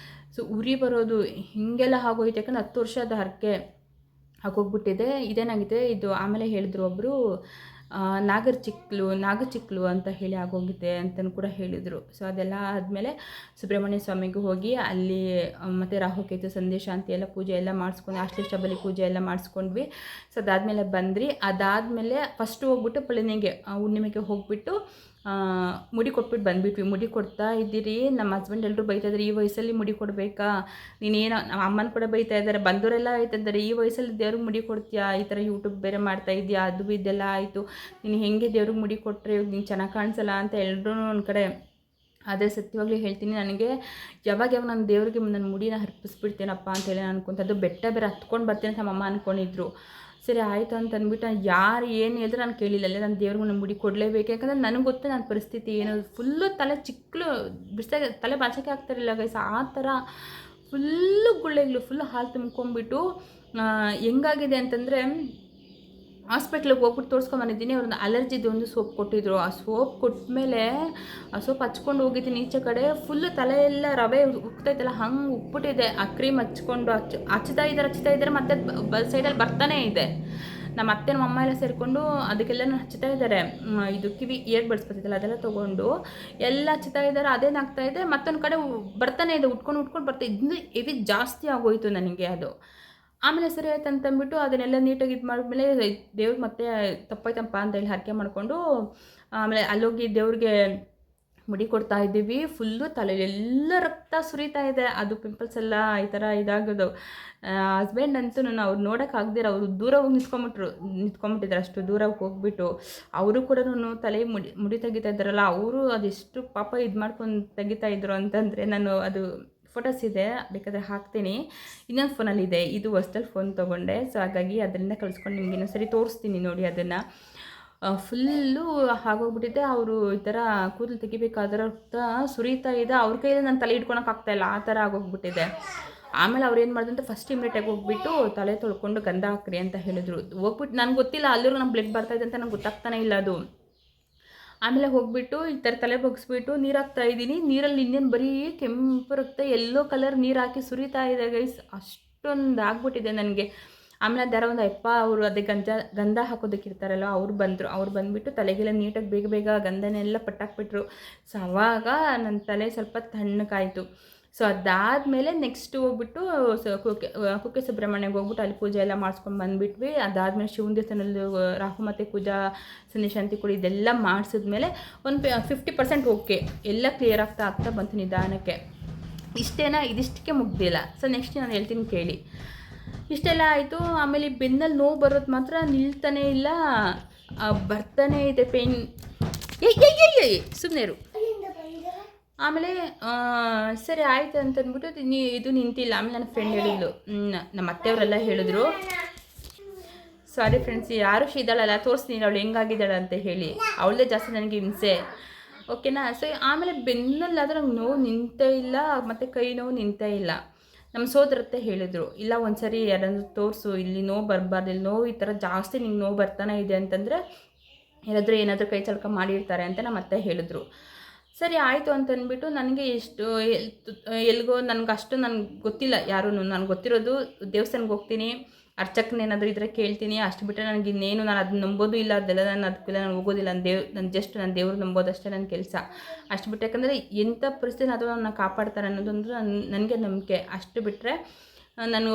ಸೊ ಉರಿ ಬರೋದು, ಹೀಗೆಲ್ಲ ಆಗೋಯ್ತು. ಯಾಕಂದ್ರೆ 10 ವರ್ಷದ ಹರಕೆ ಆಗೋಗ್ಬಿಟ್ಟಿದೆ. ಇದೇನಾಗಿದೆ ಇದು. ಆಮೇಲೆ ಹೇಳಿದ್ರು ಒಬ್ಬರು ನಾಗಚಿಕ್ಲು ಅಂತ ಹೇಳಿ ಆಗೋಗಿದೆ ಅಂತಲೂ ಕೂಡ ಹೇಳಿದರು. ಸೊ ಅದೆಲ್ಲ ಆದಮೇಲೆ ಸುಬ್ರಹ್ಮಣ್ಯ ಸ್ವಾಮಿಗೂ ಹೋಗಿ ಅಲ್ಲಿ ಮತ್ತು ರಾಹುಕೇತು ಸಂಧಿ ಶಾಂತಿ ಎಲ್ಲ ಪೂಜೆ ಎಲ್ಲ ಮಾಡಿಸ್ಕೊಂಡು, ಅಷ್ಟೇಷ್ಟಬಲಿ ಪೂಜೆ ಎಲ್ಲ ಮಾಡಿಸ್ಕೊಂಡ್ವಿ. ಸೊ ಅದಾದಮೇಲೆ ಬಂದ್ರಿ. ಅದಾದಮೇಲೆ ಫಸ್ಟು ಹೋಗ್ಬಿಟ್ಟು ಪಳನಿಗೆ ಹುಣ್ಣಿಮೆಗೆ ಹೋಗ್ಬಿಟ್ಟು ಮುಡಿ ಕೊಟ್ಬಿಟ್ಟು ಬಂದುಬಿಟ್ವಿ. ಮುಡಿ ಕೊಡ್ತಾ ಇದ್ದೀರಿ, ನಮ್ಮ ಹಸ್ಬೆಂಡ್ ಎಲ್ಲರೂ ಬೈತಾಯಿದ್ದಾರೆ, ಈ ವಯಸ್ಸಲ್ಲಿ ಮುಡಿ ಕೊಡಬೇಕಾ ನೀನೇನೋ, ನಮ್ಮ ಅಮ್ಮನ ಕೂಡ ಬೈತಾ ಇದ್ದಾರೆ, ಬಂದವರೆಲ್ಲ ಆಯ್ತಿದ್ದಾರೆ, ಈ ವಯಸ್ಸಲ್ಲಿ ದೇವ್ರಿಗೆ ಮುಡಿ ಕೊಡ್ತೀಯಾ, ಈ ಥರ ಯೂಟ್ಯೂಬ್ ಬೇರೆ ಮಾಡ್ತಾ ಇದೆಯಾ, ಅದು ಇದೆಲ್ಲ ಆಯಿತು, ನೀನು ಹೆಂಗೆ ದೇವ್ರಿಗೆ ಮುಡಿ ಕೊಟ್ಟರೆ ಇವಾಗ ನಿಂಗೆ ಚೆನ್ನಾಗಿ ಕಾಣಿಸಲ್ಲ ಅಂತ ಎಲ್ಲರೂ ಒಂದು ಕಡೆ. ಆದರೆ ಸತ್ಯವಾಗ್ಲೂ ಹೇಳ್ತೀನಿ, ನನಗೆ ಯಾವಾಗ ನಾನು ದೇವ್ರಿಗೆ ನನ್ನ ಮುಡಿನ ಅರ್ಪಿಸ್ಬಿಡ್ತೀನಪ್ಪ ಅಂತೇಳಿ ನಾನು ಅನ್ಕೊಂತದ್ದು. ಬೆಟ್ಟ ಬೇರೆ ಹತ್ಕೊಂಡು ಬರ್ತೀನಿ ಅಂತ ನಮ್ಮಮ್ಮ ಅಂದ್ಕೊಂಡಿದ್ರು. ಸರಿ ಆಯಿತು ಅಂತ ಅಂದ್ಬಿಟ್ಟು ಯಾರು ಏನು ಹೇಳಿದ್ರು ನಾನು ಕೇಳಿಲ್ಲ. ಅಲ್ಲೇ ನಾನು ದೇವ್ರಿಗೆ ನನ್ನ ಮುಡಿ ಕೊಡಲೇಬೇಕು, ಯಾಕಂದರೆ ನನಗೆ ಗೊತ್ತು ನನ್ನ ಪರಿಸ್ಥಿತಿ ಏನು. ಫುಲ್ಲು ತಲೆ ಚಿಕ್ಕಲು ಬಿಡಿಸಾಗ ತಲೆ ಬಾಚಕ್ಕೆ ಆಗ್ತಾರಿಲ್ಲ ಗೈಸ್, ಆ ಥರ ಫುಲ್ಲು ಗುಳ್ಳೆಗಳು, ಫುಲ್ಲು ಹಾಲು ತುಂಬ್ಕೊಂಡ್ಬಿಟ್ಟು ಹೆಂಗಾಗಿದೆ ಅಂತಂದರೆ ಹಾಸ್ಪಿಟ್ಲಿಗೆ ಹೋಗ್ಬಿಟ್ಟು ತೋರಿಸ್ಕೊಂಬಂದಿದ್ದೀನಿ. ಅವ್ರನ್ನ ಅಲರ್ಜಿದು ಒಂದು ಸೋಪ್ ಕೊಟ್ಟಿದ್ರು. ಆ ಸೋಪ್ ಕೊಟ್ಟಮೇಲೆ ಆ ಸೋಪ್ ಹಚ್ಕೊಂಡು ಹೋಗಿದ್ದೀನಿ ಈಚೆ ಕಡೆ, ಫುಲ್ಲು ತಲೆಯೆಲ್ಲ ರವೆ ಉಕ್ತೈತಲ್ಲ ಹಂಗೆ ಉಕ್ಬಿಟ್ಟಿದೆ. ಆ ಕ್ರೀಮ್ ಹಚ್ಕೊಂಡು ಹಚ್ತಾ ಇದ್ದಾರೆ ಮತ್ತು ಸೈಡಲ್ಲಿ ಬರ್ತಾನೇ ಇದೆ. ನಮ್ಮ ಅತ್ತೆ ನಮ್ಮ ಅಮ್ಮ ಎಲ್ಲ ಸೇರಿಕೊಂಡು ಅದಕ್ಕೆಲ್ಲ ಹಚ್ತಾ ಇದ್ದಾರೆ. ಇದು ಕಿವಿ ಏರ್ ಬಡ್ಸ್ಬರ್ತೈತಲ್ಲ ಅದೆಲ್ಲ ತೊಗೊಂಡು ಎಲ್ಲ ಹಚ್ತಾ ಇದ್ದಾರೆ. ಅದೇನಾಗ್ತಾ ಇದೆ, ಮತ್ತೊಂದು ಕಡೆ ಬರ್ತಾನೆ ಇದೆ, ಉಟ್ಕೊಂಡು ಬರ್ತಾ ಇದ್ದು ಹೆವಿ ಜಾಸ್ತಿ ಆಗೋಯಿತು ನನಗೆ ಅದು. ಆಮೇಲೆ ಸರಿ ಆಯ್ತು ಅಂತಂದ್ಬಿಟ್ಟು ಅದನ್ನೆಲ್ಲ ನೀಟಾಗಿ ಇದು ಮಾಡಿದ್ಮೇಲೆ ದೇವ್ರಿಗೆ ಮತ್ತೆ ತಪ್ಪಾಯ್ತಪ್ಪ ಅಂತೇಳಿ ಹರಕೆ ಮಾಡಿಕೊಂಡು ಆಮೇಲೆ ಅಲ್ಲೋಗಿ ದೇವ್ರಿಗೆ ಮುಡಿ ಕೊಡ್ತಾ ಇದ್ದೀವಿ. ಫುಲ್ಲು ತಲೆಯೆಲ್ಲ ರಕ್ತ ಸುರಿತಾ ಇದೆ, ಅದು ಪಿಂಪಲ್ಸ್ ಎಲ್ಲ ಈ ಥರ ಇದಾಗೋದು. ಹಸ್ಬೆಂಡ್ ಅಂತೂ ನಾನು ಅವ್ರು ನೋಡೋಕ್ಕಾಗ್ದಿರ ಅವರು ದೂರ ಹೋಗಿ ನಿಂತ್ಕೊಂಬಿಟ್ಟಿದ್ದಾರೆ. ಅಷ್ಟು ದೂರ ಹೋಗ್ಬಿಟ್ಟು ಅವರು ಕೂಡ ತಲೆ ಮುಡಿ ತೆಗಿತಾ ಇದ್ದಾರಲ್ಲ, ಅವರು ಅದೆಷ್ಟು ಪಾಪ ಇದು ಮಾಡ್ಕೊಂಡು ತೆಗಿತಾ ಇದ್ರು ಅಂತಂದರೆ, ನಾನು ಅದು ಫೋಟೋಸ್ ಇದೆ ಬೇಕಾದರೆ ಹಾಕ್ತೀನಿ. ಇನ್ನೊಂದು ಫೋನಲ್ಲಿದೆ, ಇದು ಹೊಸ್ದಲ್ಲಿ ಫೋನ್ ತೊಗೊಂಡೆ. ಸೊ ಹಾಗಾಗಿ ಅದರಿಂದ ಕಳಿಸ್ಕೊಂಡು ನಿಮ್ಗೆ ಇನ್ನೊಂದು ಸರಿ ತೋರಿಸ್ತೀನಿ ನೋಡಿ. ಅದನ್ನು ಫುಲ್ಲು ಆಗೋಗ್ಬಿಟ್ಟಿದೆ. ಅವರು ಈ ಥರ ಕೂದಲು ತೆಗಿಬೇಕಾದ್ರೆ ಸುರಿತಾ ಇದೆ, ಅವ್ರ ಕೈಯಲ್ಲಿ ನಾನು ತಲೆ ಇಟ್ಕೊಳಕ್ಕಾಗ್ತಾಯಿಲ್ಲ, ಆ ಥರ ಆಗೋಗ್ಬಿಟ್ಟಿದೆ. ಆಮೇಲೆ ಅವ್ರು ಏನು ಮಾಡಿದಂತೆ ಫಸ್ಟ್ ಇಮಿಡಿಯೇಟಾಗಿ ಹೋಗ್ಬಿಟ್ಟು ತಲೆ ತೊಳ್ಕೊಂಡು ಗಂಧ ಹಾಕ್ರಿ ಅಂತ ಹೇಳಿದ್ರು. ಹೋಗ್ಬಿಟ್ಟು ನನಗೆ ಗೊತ್ತಿಲ್ಲ, ಅಲ್ಲೂ ನಮ್ಮ ಬ್ಲಡ್ ಬರ್ತಾಯಿದೆ ಅಂತ ನಂಗೆ ಗೊತ್ತಾಗ್ತಾನೆ ಇಲ್ಲ ಅದು. ಆಮೇಲೆ ಹೋಗ್ಬಿಟ್ಟು ಈ ಥರ ತಲೆ ಬಗ್ಸ್ಬಿಟ್ಟು ನೀರು ಹಾಕ್ತಾ ಇದ್ದೀನಿ. ನೀರಲ್ಲಿ ಇನ್ನೇನು ಬರೀ ಕೆಂಪು ರಕ್ತ ಎಲ್ಲೋ ಕಲರ್ ನೀರು ಹಾಕಿ ಸುರಿತಾ ಇದೆ ಗೈಸ್, ಅಷ್ಟೊಂದು ಆಗ್ಬಿಟ್ಟಿದೆ ನನಗೆ. ಆಮೇಲೆ ಅದಾರ ಒಂದು ಅಪ್ಪ ಅವರು ಅದೇ ಗಂಧ ಹಾಕೋದಕ್ಕೆ ಇರ್ತಾರಲ್ಲ ಅವ್ರು ಬಂದುಬಿಟ್ಟು ತಲೆಗೆಲ್ಲ ನೀಟಾಗಿ ಬೇಗ ಬೇಗ ಗಂಧನೆಲ್ಲ ಪಟ್ಟಾಕ್ಬಿಟ್ರು. ಸೊ ಅವಾಗ ನನ್ನ ತಲೆ ಸ್ವಲ್ಪ ತಣ್ಣಗಾಯಿತು. ಸೊ ಅದಾದಮೇಲೆ ನೆಕ್ಸ್ಟ್ ಹೋಗ್ಬಿಟ್ಟು ಕುಕ್ಕೆ ಸುಬ್ರಹ್ಮಣ್ಯಗೆ ಹೋಗ್ಬಿಟ್ಟು ಅಲ್ಲಿ ಪೂಜೆ ಎಲ್ಲ ಮಾಡಿಸ್ಕೊಂಡು ಬಂದುಬಿಟ್ವಿ. ಅದಾದಮೇಲೆ ಶಿವನ ದೇವಸ್ಥಾನದಲ್ಲಿ ರಾಹು ಮತ್ತು ಪೂಜಾ ಸನ್ನಿಶಾಂತಿ ಕೂಡ ಇದೆಲ್ಲ ಮಾಡಿಸಿದ್ಮೇಲೆ ಒಂದು 50% ಓಕೆ, ಎಲ್ಲ ಕ್ಲಿಯರ್ ಆಗ್ತಾ ಬಂತು ನಿಧಾನಕ್ಕೆ. ಇಷ್ಟೇನಾ, ಇದಿಷ್ಟಕ್ಕೆ ಮುಗ್ದಿಲ್ಲ. ಸೊ ನೆಕ್ಸ್ಟ್ ನಾನು ಹೇಳ್ತೀನಿ ಕೇಳಿ. ಇಷ್ಟೆಲ್ಲ ಆಯಿತು. ಆಮೇಲೆ ಬೆನ್ನಲ್ಲಿ ನೋವು ಬರೋದು ಮಾತ್ರ ನಿಲ್ತಾನೇ ಇಲ್ಲ, ಬರ್ತಾನೇ ಇದೆ ಪೇನ್. ಸುಮ್ಮನೆ ಇರು. ಆಮೇಲೆ ಸರಿ ಆಯಿತು ಅಂತಂದ್ಬಿಟ್ಟು ಇದು ನಿಂತಿಲ್ಲ. ಆಮೇಲೆ ನನ್ನ ಫ್ರೆಂಡ್ ಹೇಳಿದ್ಲು, ನಮ್ಮ ಅತ್ತೆಯವರೆಲ್ಲ ಹೇಳಿದ್ರು, ಸಾರಿ ಫ್ರೆಂಡ್ಸ್, ಯಾರು ಇದ್ದಾಳಲ್ಲ ತೋರಿಸ್ತೀನಿ ಅವಳು ಹೆಂಗಾಗಿದ್ದಾಳೆ ಅಂತ ಹೇಳಿ, ಅವಳದೇ ಜಾಸ್ತಿ ನನಗೆ ಹಿಂಸೆ, ಓಕೆನಾ. ಸೊ ಆಮೇಲೆ ಬೆನ್ನಲ್ಲಾದ್ರೆ ನಂಗೆ ನೋವು ನಿಂತೇ ಇಲ್ಲ, ಮತ್ತು ಕೈ ನೋವು ನಿಂತೇ ಇಲ್ಲ. ನಮ್ಮ ಸೋದರತ್ತೆ ಹೇಳಿದ್ರು, ಇಲ್ಲ ಒಂದು ಸರಿ ಯಾರಾದರೂ ತೋರಿಸು, ಇಲ್ಲಿ ನೋವು ಬರಬಾರ್ದು, ಇಲ್ಲಿ ನೋವು ಈ ಥರ ಜಾಸ್ತಿ ನಿಂಗೆ ನೋವು ಬರ್ತಾನೆ ಇದೆ ಅಂತಂದರೆ ಏನಾದರೂ ಕೈ ಚಳಕ ಮಾಡಿರ್ತಾರೆ ಅಂತ ನಮ್ಮ ಅತ್ತೆ ಹೇಳಿದ್ರು. ಸರಿ ಆಯಿತು ಅಂತಂದ್ಬಿಟ್ಟು ನನಗೆ ಎಲ್ಲಿಗೋ ನನಗೆ ಗೊತ್ತಿಲ್ಲ ಯಾರೂ. ನನಗೆ ಗೊತ್ತಿರೋದು ದೇವಸ್ಥಾನಕ್ಕೆ ಹೋಗ್ತೀನಿ, ಅರ್ಚಕನೇನಾದರೂ ಇದ್ದರೆ ಕೇಳ್ತೀನಿ, ಅಷ್ಟು ಬಿಟ್ಟರೆ ನನಗೆ ಇನ್ನೇನು, ನಾನು ಅದನ್ನ ನಂಬೋದು ಇಲ್ಲ, ಅದೆಲ್ಲ ಅದಕ್ಕೆಲ್ಲ ನಾನು ಹೋಗೋದಿಲ್ಲ. ನಾನು ದೇವ್ರು ನಂಬೋದಷ್ಟೇ ನನ್ನ ಕೆಲಸ. ಅಷ್ಟು ಬಿಟ್ಟು ಯಾಕಂದರೆ ಎಂಥ ಪರಿಸ್ಥಿತಿ ಅಥವಾ ನನ್ನ ಕಾಪಾಡ್ತಾರೆ ಅನ್ನೋದೊಂದು ನನಗೆ ನಂಬಿಕೆ. ಅಷ್ಟು ಬಿಟ್ಟರೆ ನಾನು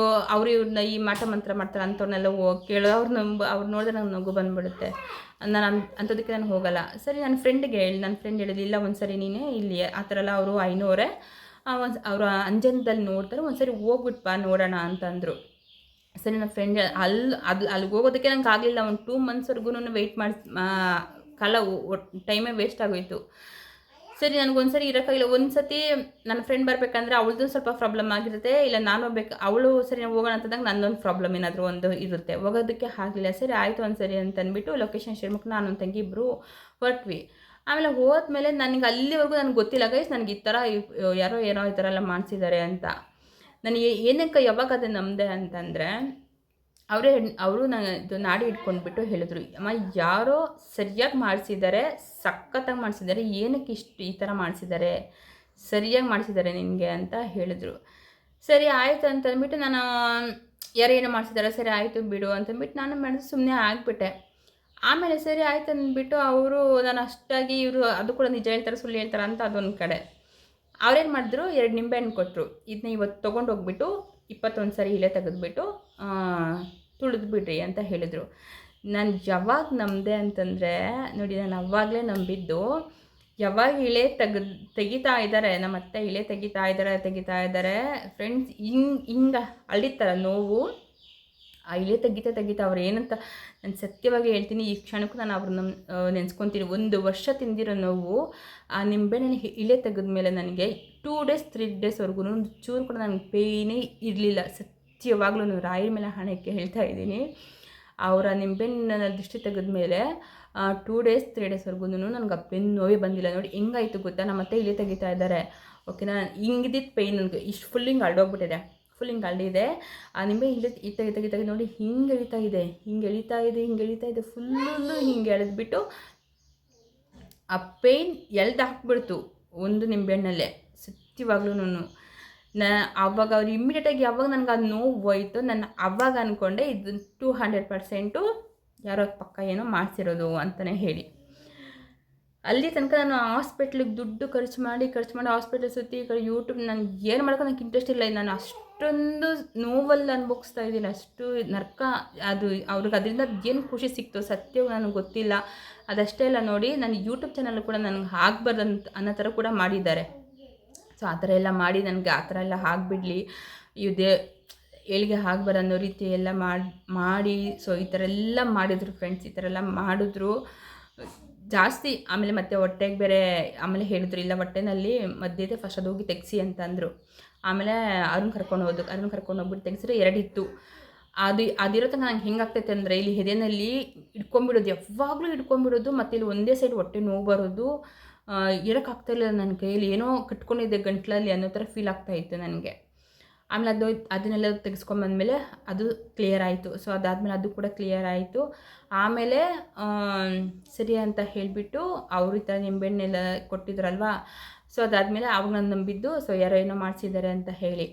ಇವ್ರನ್ನ ಈ ಮಾಟ ಮಂತ್ರ ಮಾಡ್ತಾರೆ ಅಂಥವ್ರನ್ನೆಲ್ಲ ಕೇಳೋ ಅವ್ರು ನೋಡಿದ್ರೆ ನಂಗೆ ನಗು ಬಂದುಬಿಡುತ್ತೆ. ನಾನು ಅಂಥದಕ್ಕೆ ನಾನು ಹೋಗಲ್ಲ. ಸರಿ ನನ್ನ ಫ್ರೆಂಡ್ ಹೇಳಿದಿಲ್ಲ, ಒಂದು ಸರಿ ನೀನೇ ಇಲ್ಲಿ ಆ ಥರ ಎಲ್ಲ ಅವರು ಐನೋರೆ ಅವರು ಅಂಜನದಲ್ಲಿ ನೋಡ್ತಾರೆ, ಒಂದು ಸರಿ ಹೋಗ್ಬಿಟ್ಟು ಬಾ ನೋಡೋಣ ಅಂತಂದರು. ಸರಿ ನನ್ನ ಫ್ರೆಂಡ್ ಅಲ್ಲಿಗೆ ಹೋಗೋದಕ್ಕೆ ನಂಗೆ ಆಗಲಿಲ್ಲ. ಒಂದು 2 ಮಂತ್ಸ್ವರೆಗೂ ವೆಯ್ಟ್ ಮಾಡಿ ಟೈಮೇ ವೇಸ್ಟ್ ಆಗೋಯಿತು. ಸರಿ ನನಗೊಂದು ಸರಿ ಇರೋಕ್ಕಾಗಿಲ್ಲ. ಒಂದು ಸತಿ ನನ್ನ ಫ್ರೆಂಡ್ ಬರಬೇಕಂದ್ರೆ ಅವಳದು ಸ್ವಲ್ಪ ಪ್ರಾಬ್ಲಮ್ ಆಗಿರುತ್ತೆ, ಇಲ್ಲ ನಾನು ಹೋಗ್ಬೇಕು, ಅವಳು ಸರಿ ಹೋಗೋಣ ಅಂತಂದಾಗ ನನ್ನೊಂದು ಪ್ರಾಬ್ಲಮ್ ಏನಾದರೂ ಒಂದು ಇರುತ್ತೆ, ಹೋಗೋದಕ್ಕೆ ಆಗಲಿಲ್ಲ. ಸರಿ ಆಯಿತು ಒಂದು ಸರಿ ಅಂತಂದ್ಬಿಟ್ಟು ಲೊಕೇಶನ್ ಶೇರ್ ಮಾಡ್ಕೊಂಡು ನಾನು ತಂಗಿ ಇಬ್ಬರು ಹೊರಟ್ವಿ. ಆಮೇಲೆ ಹೋದ್ಮೇಲೆ ನನಗೆ ಅಲ್ಲಿವರೆಗೂ ನನಗೆ ಗೊತ್ತಿಲ್ಲ ಗೈಸ್, ನನಗೆ ಈ ಥರ ಯಾರೋ ಏನೋ ಈ ಥರ ಎಲ್ಲ ಮಾಡಿಸಿದ್ದಾರೆ ಅಂತ. ನನಗೆ ಏನಕ್ಕೆ ಯಾವಾಗ ಅದು ನಮ್ಮದೆ ಅಂತಂದರೆ ಅವರು ಇದು ನಾಡಿ ಇಟ್ಕೊಂಡ್ಬಿಟ್ಟು ಹೇಳಿದ್ರು, ಅಮ್ಮ ಯಾರೋ ಸರಿಯಾಗಿ ಮಾಡಿಸಿದ್ದಾರೆ, ಸಖತ್ತಾಗಿ ಮಾಡಿಸಿದ್ದಾರೆ, ಏನಕ್ಕೆ ಈ ಥರ ಮಾಡಿಸಿದ್ದಾರೆ, ಸರಿಯಾಗಿ ಮಾಡಿಸಿದ್ದಾರೆ ನಿನಗೆ ಅಂತ ಹೇಳಿದ್ರು. ಸರಿ ಆಯಿತು ಅಂತಂದ್ಬಿಟ್ಟು ನಾನು ಯಾರೇನೋ ಮಾಡಿಸಿದ್ದಾರೆ, ಸರಿ ಆಯಿತು ಬಿಡು ಅಂತಂದ್ಬಿಟ್ಟು ನಾನು ಮಾಡಿದ್ರೆ ಸುಮ್ಮನೆ ಆಗಿಬಿಟ್ಟೆ. ಆಮೇಲೆ ಸರಿ ಆಯ್ತು ಅಂದ್ಬಿಟ್ಟು ಅವರು ನಾನು ಅಷ್ಟಾಗಿ ಇವರು ಅದು ಕೂಡ ನಿಜ ಹೇಳ್ತಾರೆ ಸುಳ್ಳು ಹೇಳ್ತಾರೆ ಅಂತ ಅದೊಂದು ಕಡೆ. ಅವ್ರೇನು ಮಾಡಿದ್ರು, 2 ನಿಂಬೆಹಣ್ಣು ಕೊಟ್ಟರು. ಇದನ್ನ ಇವತ್ತು ತೊಗೊಂಡೋಗ್ಬಿಟ್ಟು 21 ಸರಿ ಇಲೆ ತೆಗೆದುಬಿಟ್ಟು ತುಳಿದು ಬಿಡ್ರಿ ಅಂತ ಹೇಳಿದರು. ನಾನು ಯಾವಾಗ ನಂಬಿದೆ ಅಂತಂದರೆ ನೋಡಿ, ನಾನು ಅವಾಗಲೇ ನಂಬಿದ್ದು. ಯಾವಾಗ ಇಳೆ ತೆಗಿತಾ ಇದ್ದಾರೆ, ನಮ್ಮ ಅತ್ತೆ ಇಳೆ ತೆಗಿತಾ ಇದ್ದಾರೆ ಫ್ರೆಂಡ್ಸ್, ಹಿಂಗೆ ಅಳಿತಾರ ನೋವು. ಆ ಇಳೆ ತೆಗಿತಾ ಅವ್ರು ಏನಂತ ನಾನು ಸತ್ಯವಾಗಿ ಹೇಳ್ತೀನಿ, ಈ ಕ್ಷಣಕ್ಕೂ ನಾನು ಅವ್ರನ್ನ ನೆನೆಸ್ಕೊತೀನಿ. 1 ವರ್ಷ ತಿಂದಿರೋ ನೋವು ಆ ನಿಂಬೆಹಣ್ಣು ಇಳೆ ತೆಗೆದ್ಮೇಲೆ ನನಗೆ 2 ಡೇಸ್ 3 ಡೇಸ್ವರೆಗೂ ಒಂದು ಚೂರು ಕೂಡ ನನಗೆ ಪೇಯ್ನೇ ಇರಲಿಲ್ಲ. ಸತ್ಯವಾಗ್ಲೂ ರಾಯರ ಮೇಲೆ ಹಣಕ್ಕೆ ಹೇಳ್ತಾ ಇದ್ದೀನಿ. ಅವರ ನಿಂಬೆಹಣ್ಣಿನ ದೃಷ್ಟಿ ತೆಗೆದ್ಮೇಲೆ 2 ಡೇಸ್ 3 ಡೇಸ್ವರೆಗೂ ನನಗೆ ಆ ಬೆನ್ನು ನೋವೇ ಬಂದಿಲ್ಲ. ನೋಡಿ ಹೆಂಗಾಯಿತು ಗೊತ್ತಾ, ನಮ್ಮ ಮತ್ತೆ ಇಳೆ ತೆಗಿತಾ ಇದ್ದಾರೆ, ಓಕೆನಾ. ಹಿಂಗಿದ್ದಿದ್ದು ಪೇಯ್ನ್ ನನಗೆ ಇಷ್ಟು ಫುಲ್ ಹಿಂಗೆ ಅಲ್ಡೋಗ್ಬಿಟ್ಟಿದೆ, ಫುಲ್ ಹಿಂಗೆ ಅಲ್ಲಿದೆ. ಆ ನಿಂಬೆ ಇಳೆ ತೆಗಿ ನೋಡಿ ಹಿಂಗೆ ಎಳಿತಾ ಇದೆ ಫುಲ್ಲು ಹಿಂಗೆ ಎಳೆದ್ಬಿಟ್ಟು ಆ ಪೇಯ್ನ್ ಎಳ್ದು ಹಾಕ್ಬಿಡ್ತು ಒಂದು ನಿಂಬೆಹಣ್ಣಲ್ಲೇ. ಸತ್ಯವಾಗ್ಲೂ ಆವಾಗ ಅವ್ರು ಇಮ್ಮಿಡಿಯೇಟಾಗಿ ಯಾವಾಗ ನನಗೆ ಅದು ನೋವು ಹೋಯ್ತು, ನಾನು ಆವಾಗ ಅಂದ್ಕೊಂಡೆ ಇದು 200% ಯಾರೋ ಪಕ್ಕ ಏನೋ ಮಾಡಿಸಿರೋದು ಅಂತಲೇ ಹೇಳಿ. ಅಲ್ಲಿ ತನಕ ನಾನು ಹಾಸ್ಪಿಟ್ಲಿಗೆ ದುಡ್ಡು ಖರ್ಚು ಮಾಡಿ ಹಾಸ್ಪಿಟ್ಲ್ ಸುತ್ತಿ ಯೂಟ್ಯೂಬ್ ನನಗೆ ಏನು ಮಾಡೋಕೆ ನನಗೆ ಇಂಟ್ರೆಸ್ಟ್ ಇಲ್ಲ. ನಾನು ಅಷ್ಟೊಂದು ನೋವಲ್ಲಿ ಅನುಭವಿಸ್ತಾ ಇದ್ದೀನಿ, ಅಷ್ಟು ನರ್ಕ. ಅದು ಅವ್ರಿಗೆ ಅದರಿಂದ ಏನು ಖುಷಿ ಸಿಕ್ತು ಸತ್ಯವು ನನಗೆ ಗೊತ್ತಿಲ್ಲ. ಅದಷ್ಟೇ ಅಲ್ಲ ನೋಡಿ, ನನ್ನ ಯೂಟ್ಯೂಬ್ ಚಾನಲ್ ಕೂಡ ನನಗೆ ಆಗಬಾರ್ದಂತ ಅನ್ನೋ ಥರ ಕೂಡ ಮಾಡಿದ್ದಾರೆ. ಸೊ ಆ ಥರ ಎಲ್ಲ ಮಾಡಿ ನನಗೆ ಆ ಥರ ಎಲ್ಲ ಆಗಿಬಿಡಲಿ, ಏಳಿಗೆ ಆಗಬಾರ್ದು ಅನ್ನೋ ರೀತಿ ಎಲ್ಲ ಮಾಡಿ ಸೊ ಈ ಥರ ಎಲ್ಲ ಮಾಡಿದ್ರು ಫ್ರೆಂಡ್ಸ್, ಈ ಥರ ಎಲ್ಲ ಮಾಡಿದ್ರು ಜಾಸ್ತಿ. ಆಮೇಲೆ ಮತ್ತೆ ಹೊಟ್ಟೆಗೆ ಬೇರೆ ಆಮೇಲೆ ಹೇಳಿದ್ರು, ಇಲ್ಲ ಹೊಟ್ಟೆನಲ್ಲಿ ಮಧ್ಯೆ ಫಸ್ಟ್ ಅದು ಹೋಗಿ ತೆಗೆಸಿ ಅಂತ ಅಂದರು. ಆಮೇಲೆ ಅವ್ರನ್ನ ಕರ್ಕೊಂಡು ಹೋಗ್ಬಿಟ್ಟು ತೆಗೆಸಿದ್ರೆ 2 ಇತ್ತು. ಅದಿರೋ ತನಕ ನಂಗೆ ಹೆಂಗಾಗ್ತೈತೆ ಅಂದರೆ, ಇಲ್ಲಿ ಎದೆನಲ್ಲಿ ಯಾವಾಗಲೂ ಹಿಡ್ಕೊಂಬಿಡೋದು, ಮತ್ತು ಇಲ್ಲಿ ಒಂದೇ ಸೈಡ್ ಹೊಟ್ಟೆ ನೋವು ಬರೋದು, ಇರೋಕ್ಕಾಗ್ತಾಯಿಲ್ಲ ನನ್ನ ಕೈಯಲ್ಲಿ, ಏನೋ ಕಟ್ಕೊಂಡಿದ್ದೆ ಗಂಟ್ಲಲ್ಲಿ ಅನ್ನೋ ಥರ ಫೀಲ್ ಆಗ್ತಾಯಿತ್ತು ನನಗೆ. ಆಮೇಲೆ ಅದನ್ನೆಲ್ಲ ತೆಗೆಸ್ಕೊಂಬಂದಮೇಲೆ ಅದು ಕ್ಲಿಯರ್ ಆಯಿತು. ಸೊ ಅದಾದಮೇಲೆ ಅದು ಕೂಡ ಕ್ಲಿಯರ್ ಆಯಿತು. ಆಮೇಲೆ ಸರಿ ಅಂತ ಹೇಳಿಬಿಟ್ಟು ಅವರು ಈ ಥರ ನಿಂಬೆಹಣ್ಣೆಲ್ಲ ಕೊಟ್ಟಿದ್ರಲ್ವ. ಸೊ ಅದಾದಮೇಲೆ ಅವಾಗ ನಾನು ನಂಬಿದ್ದು, ಸೊ ಯಾರೋ ಏನೋ ಮಾಡಿಸಿದ್ದಾರೆ ಅಂತ ಹೇಳಿ